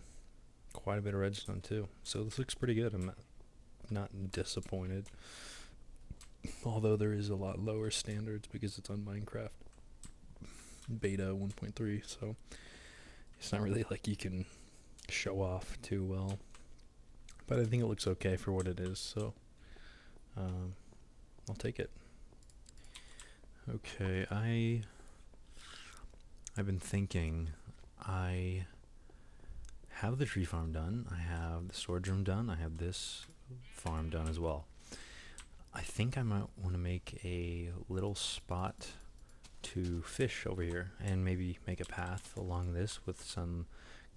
quite a bit of redstone too. So this looks pretty good. I'm not disappointed. Although there is a lot lower standards because it's on Minecraft beta 1.3, so it's not really like you can show off too well. But I think it looks okay for what it is, so I'll take it. Okay, I've been thinking. I have the tree farm done. I have the storage room done. I have this farm done as well. I think I might want to make a little spot to fish over here and maybe make a path along this with some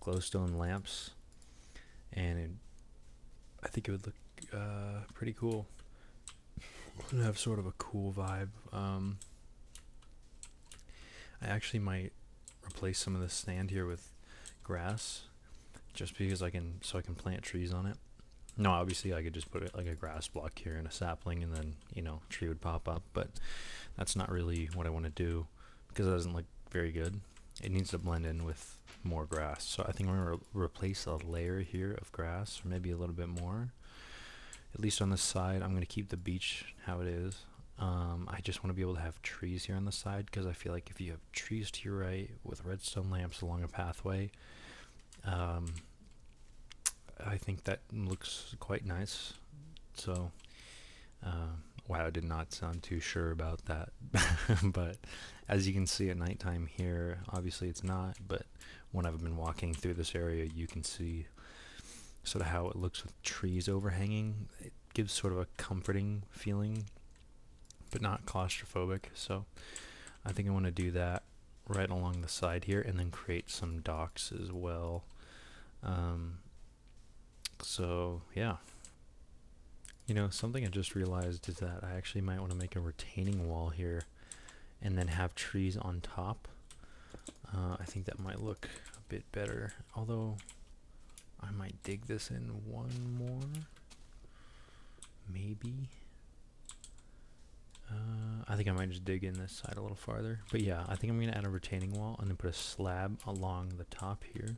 glowstone lamps, and I think it would look pretty cool. It would have sort of a cool vibe. I actually might replace some of the sand here with grass, just because I can plant trees on it. No, obviously I could just put it like a grass block here and a sapling, and then tree would pop up, but that's not really what I want to do because it doesn't look very good. It needs to blend in with more grass, so I think I'm going to replace a layer here of grass, or maybe a little bit more, at least on this side. I'm going to keep the beach how it is. I just want to be able to have trees here on the side, because I feel like if you have trees to your right with redstone lamps along a pathway, I think that looks quite nice. So, wow, I did not sound too sure about that. But as you can see at nighttime here, obviously it's not, but when I've been walking through this area, you can see sort of how it looks with trees overhanging. It gives sort of a comforting feeling, but not claustrophobic. So I think I want to do that right along the side here, and then create some docks as well. So yeah, something I just realized is that I actually might want to make a retaining wall here and then have trees on top. I think that might look a bit better, although I might dig this in one more, maybe. I think I might just dig in this side a little farther, but yeah, I think I'm going to add a retaining wall and then put a slab along the top here.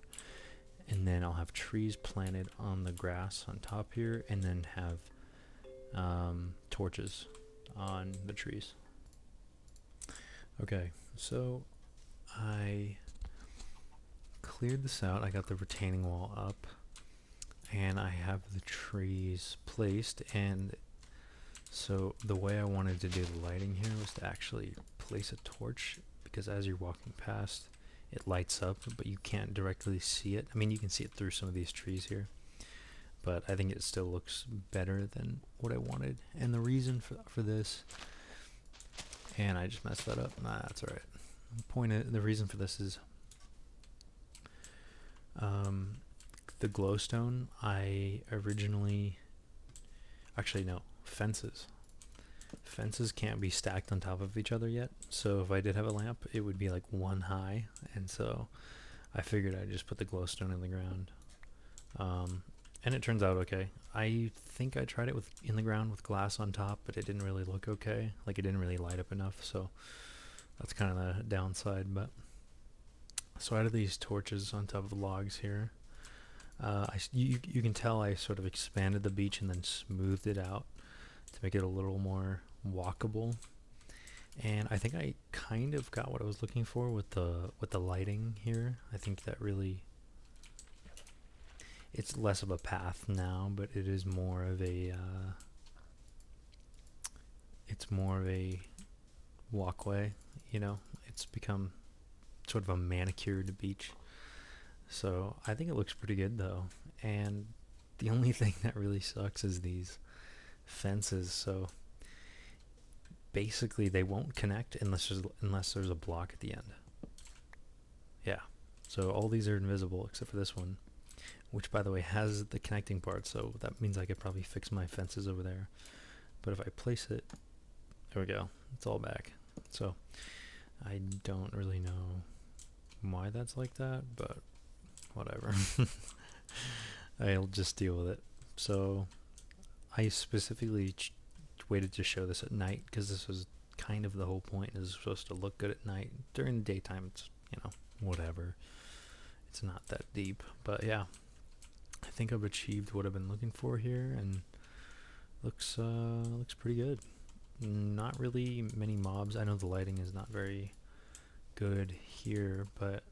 And then I'll have trees planted on the grass on top here, and then have torches on the trees. Okay, so I cleared this out. I got the retaining wall up, and I have the trees placed. And so the way I wanted to do the lighting here was to actually place a torch, because as you're walking past, it lights up, but you can't directly see it. I mean, you can see it through some of these trees here, but I think it still looks better than what I wanted. And the reason for this, and I just messed that up. Nah, that's all right. The reason for this is the glowstone. Fences. Fences can't be stacked on top of each other yet, so if I did have a lamp, it would be like one high, and so I figured I'd just put the glowstone in the ground. And it turns out okay. I think I tried it in the ground with glass on top, but it didn't really look okay. Like, it didn't really light up enough, so that's kind of the downside. But so I added these torches on top of the logs here. You can tell I sort of expanded the beach and then smoothed it out to make it a little more walkable. And I think I kind of got what I was looking for with the lighting here. I think that really, it's less of a path now, but it is more of a walkway. It's become sort of a manicured beach. So I think it looks pretty good though. And the only thing that really sucks is these fences. So basically they won't connect unless there's a block at the end. Yeah. So all these are invisible except for this one, which by the way has the connecting part, so that means I could probably fix my fences over there. but if I place it, there we go, it's all back. So I don't really know why that's like that, but whatever. I'll just deal with it. So I specifically waited to show this at night because this was kind of the whole point, is supposed to look good at night. During the daytime, it's, you know, whatever. It's not that deep, but yeah, I think I've achieved what I've been looking for here, and looks pretty good. Not really many mobs. I know the lighting is not very good here, but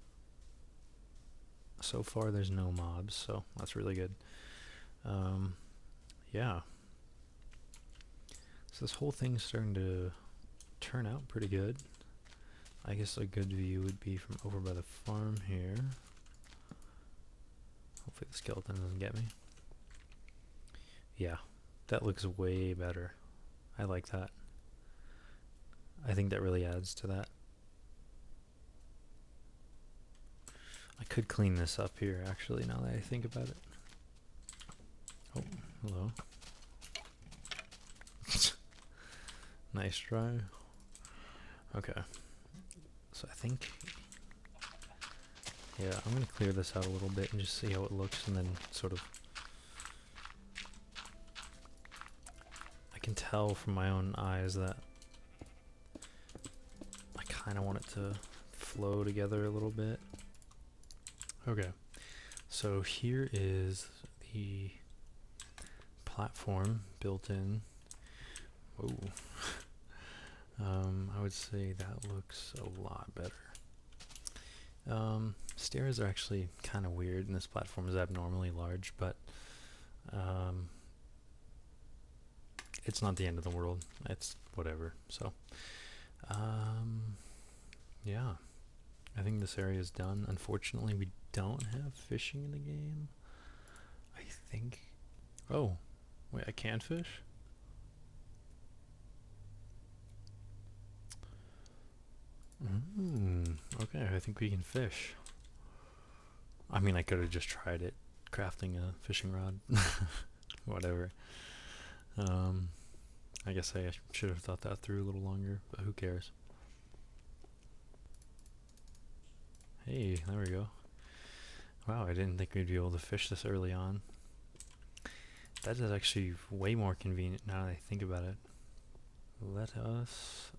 so far there's no mobs, so that's really good. Yeah. So this whole thing's starting to turn out pretty good. I guess a good view would be from over by the farm here. Hopefully the skeleton doesn't get me. Yeah, that looks way better. I like that. I think that really adds to that. I could clean this up here, actually, now that I think about it. Oh, hello. Nice try. Okay. So I think, yeah, I'm going to clear this out a little bit and just see how it looks, and then sort of, I can tell from my own eyes that I kind of want it to flow together a little bit. Okay, so here is the platform built in. Whoa. I would say that looks a lot better. Stairs are actually kind of weird, and this platform is abnormally large, but it's not the end of the world. It's whatever. So, yeah, I think this area is done. Unfortunately, we don't have fishing in the game. I think. Oh, wait, I can fish? Okay, I think we can fish. I mean, I could have just tried it, crafting a fishing rod. Whatever. I guess I should have thought that through a little longer, but who cares? Hey, there we go. Wow, I didn't think we'd be able to fish this early on. That is actually way more convenient now that I think about it. Let us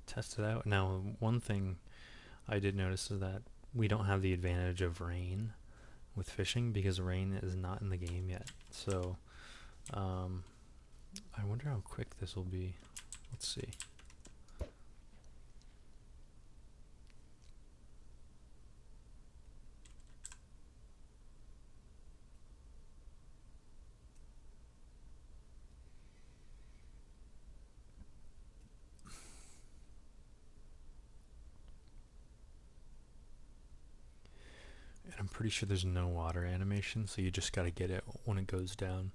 test it out. Now, one thing I did notice is that we don't have the advantage of rain with fishing because rain is not in the game yet. So, I wonder how quick this will be. Let's see. And I'm pretty sure there's no water animation, so you just gotta get it when it goes down.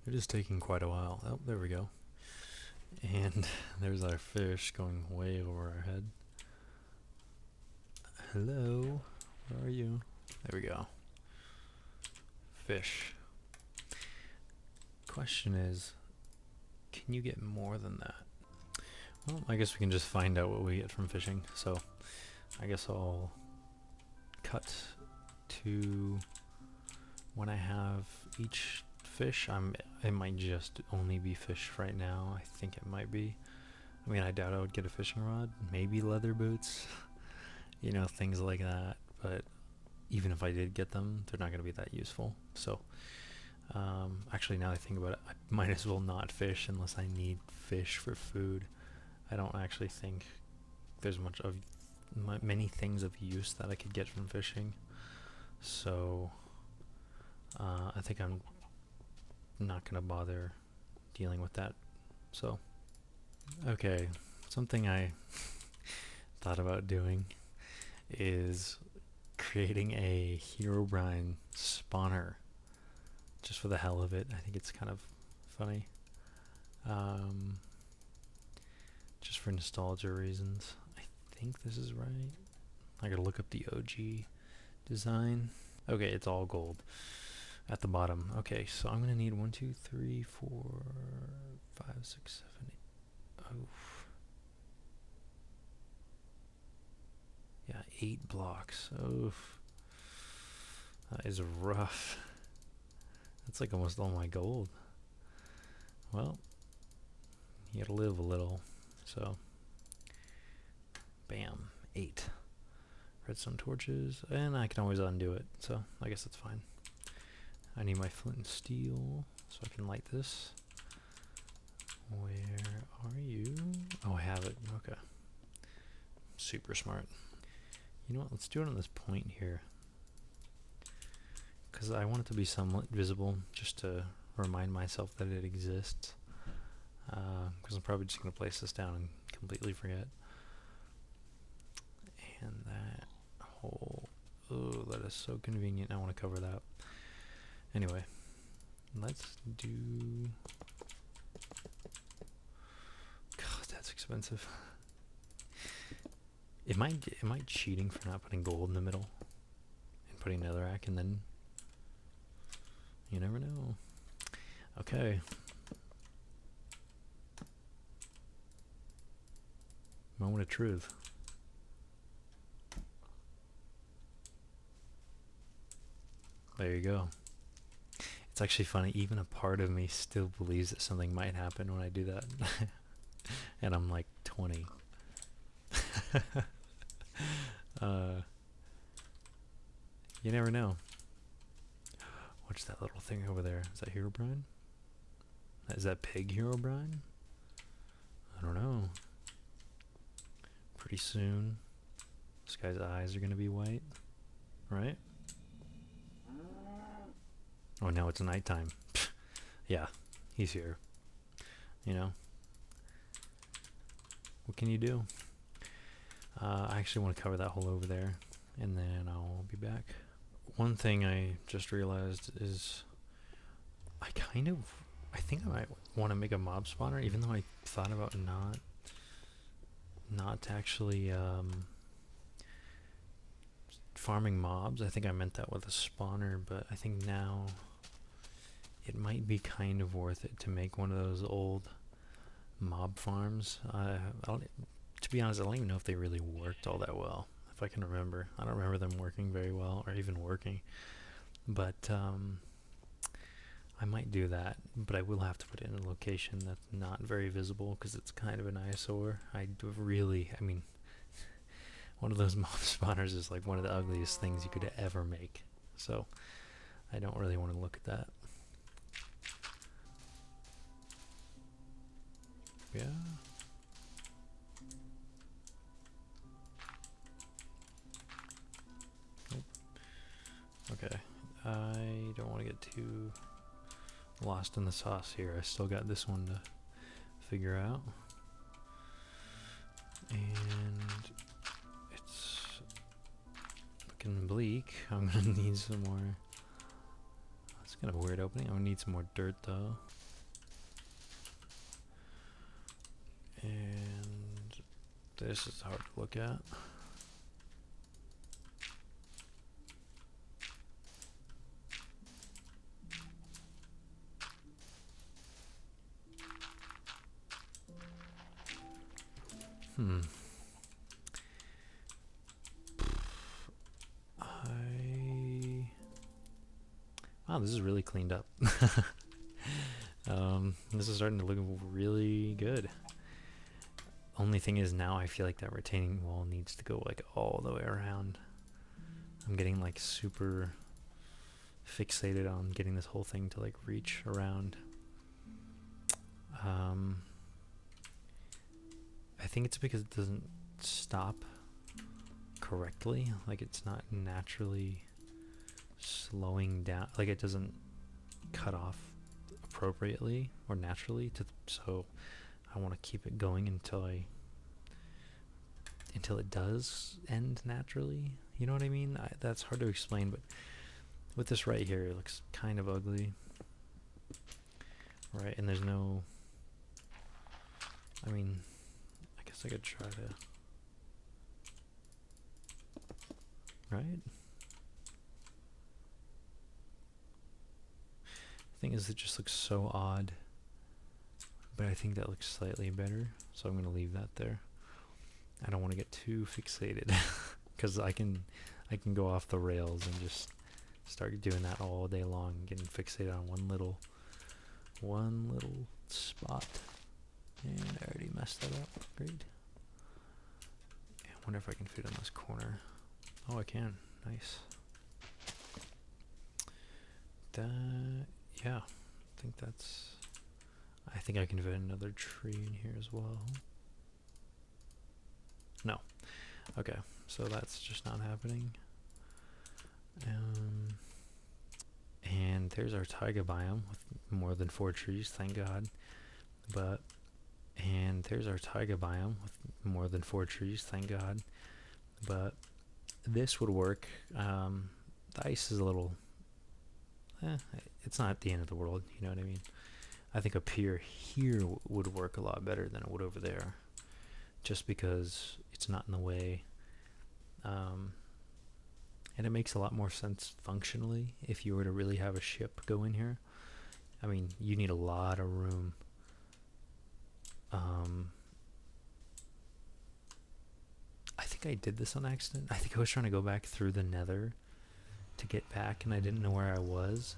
It is taking quite a while. Oh, there we go. And there's our fish going way over our head. Hello, where are you? There we go. Fish. Question is, can you get more than that? Well, I guess we can just find out what we get from fishing. So, I guess I'll cut to when I have each fish. It might just only be fish right now. I think it might be. I mean, I doubt I would get a fishing rod. Maybe leather boots. You know, things like that. But even if I did get them, they're not going to be that useful. So, actually, now that I think about it, I might as well not fish unless I need fish for food. I don't actually think there's many things of use that I could get from fishing. So, I think I'm not going to bother dealing with that. So, okay, something I thought about doing is creating a Herobrine spawner just for the hell of it. I think it's kind of funny. Just for nostalgia reasons. I think this is right. I gotta look up the OG design. Okay, it's all gold at the bottom. Okay, so I'm gonna need 1, 2, 3, 4, 5, 6, 7, 8. Oh, yeah, 8 blocks. Oof, that is rough. That's like almost all my gold. Well, you gotta live a little. So, bam, 8 redstone torches, and I can always undo it. So I guess that's fine. I need my flint and steel so I can light this. Where are you? Oh, I have it. Okay. Super smart. You know what? Let's do it on this point here. Because I want it to be somewhat visible just to remind myself that it exists. Because I'm probably just going to place this down and completely forget. And that whole... Oh, that is so convenient. I want to cover that. Anyway, let's do... God, that's expensive. Am I cheating for not putting gold in the middle and putting netherrack and then? You never know. Okay. Moment of truth. There you go. It's actually funny, even a part of me still believes that something might happen when I do that. And I'm like 20. You never know. What's that little thing over there? Is that Herobrine? Is that Pig Herobrine? I don't know. Pretty soon, this guy's eyes are gonna be white, right? Oh, now it's nighttime. Yeah, he's here. You know? What can you do? I actually want to cover that hole over there, and then I'll be back. One thing I just realized is I think I might want to make a mob spawner, even though I thought about not actually farming mobs. I think I meant that with a spawner, but I think now it might be kind of worth it to make one of those old mob farms. To be honest, I don't even know if they really worked all that well. If I can remember, I don't remember them working very well or even working. But I might do that, but I will have to put it in a location that's not very visible because it's kind of an eyesore. I mean, one of those mob spawners is like one of the ugliest things you could ever make. So I don't really want to look at that. Yeah. Nope. Okay. I don't want to get too lost in the sauce here. I still got this one to figure out. And it's looking bleak. I'm gonna need some more. That's kind of a weird opening. I'm gonna need some more dirt though. And this is hard to look at. Wow, this is really cleaned up. This is starting to look really good. Only thing is now I feel like that retaining wall needs to go like all the way around. I'm getting like super fixated on getting this whole thing to like reach around. I think it's because it doesn't stop correctly. Like it's not naturally slowing down. Like it doesn't cut off appropriately or naturally. So I want to keep it going until it does end naturally. You know what I mean? That's hard to explain, but with this right here, it looks kind of ugly. Right, and there's no... I mean, I guess I could try to... Right? thing is, it just looks so odd. But I think that looks slightly better, so I'm going to leave that there. I don't want to get too fixated, because I can go off the rails and just start doing that all day long, getting fixated on one little spot. And I already messed that up. Great. I wonder if I can fit in this corner. Oh, I can. Nice. Yeah, I think I can fit another tree in here as well. No. Okay, so that's just not happening. And there's our taiga biome with more than 4 trees, thank God. And there's our taiga biome with more than 4 trees, thank God. But this would work. The ice is a little... it's not the end of the world, you know what I mean? I think a pier here would work a lot better than it would over there, just because it's not in the way. And it makes a lot more sense functionally if you were to really have a ship go in here. I mean, you need a lot of room. I think I did this on accident. I think I was trying to go back through the nether to get back, and I didn't know where I was.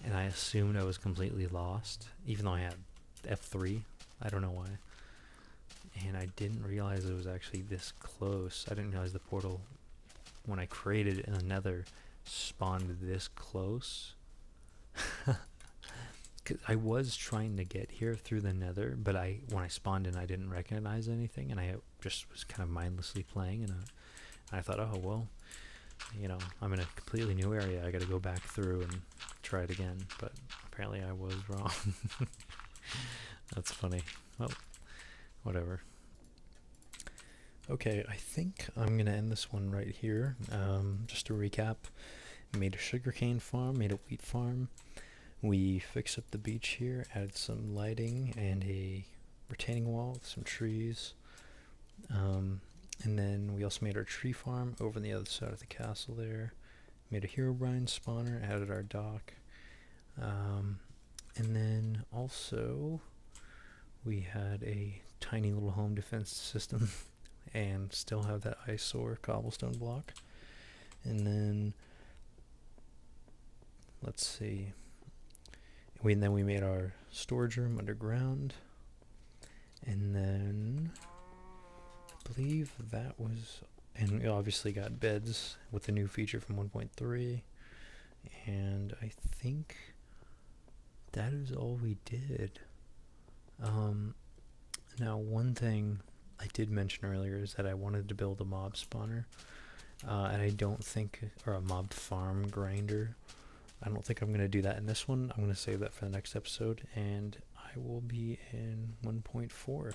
And I assumed I was completely lost, even though I had Ep.4. I don't know why. And I didn't realize it was actually this close. I didn't realize the portal, when I created it in the nether, spawned this close. Cause I was trying to get here through the nether, but when I spawned in, I didn't recognize anything, and I just was kind of mindlessly playing, and I thought, oh, well, you know, I'm in a completely new area. I got to go back through and try it again. But apparently I was wrong. That's funny. Well, whatever. Okay, I think I'm going to end this one right here. Just to recap, made a sugarcane farm, made a wheat farm. We fixed up the beach here, added some lighting and a retaining wall with some trees. And then we also made our tree farm over on the other side of the castle there. Made a Herobrine spawner, added our dock. And then also we had a tiny little home defense system and still have that eyesore cobblestone block. And then, let's see. And then we made our storage room underground. And then I believe that was, and we obviously got beds with the new feature from 1.3, and I think that is all we did. Now, one thing I did mention earlier is that I wanted to build a mob spawner, and I don't think, or a mob farm grinder. I don't think I'm going to do that in this one. I'm going to save that for the next episode, and I will be in 1.4.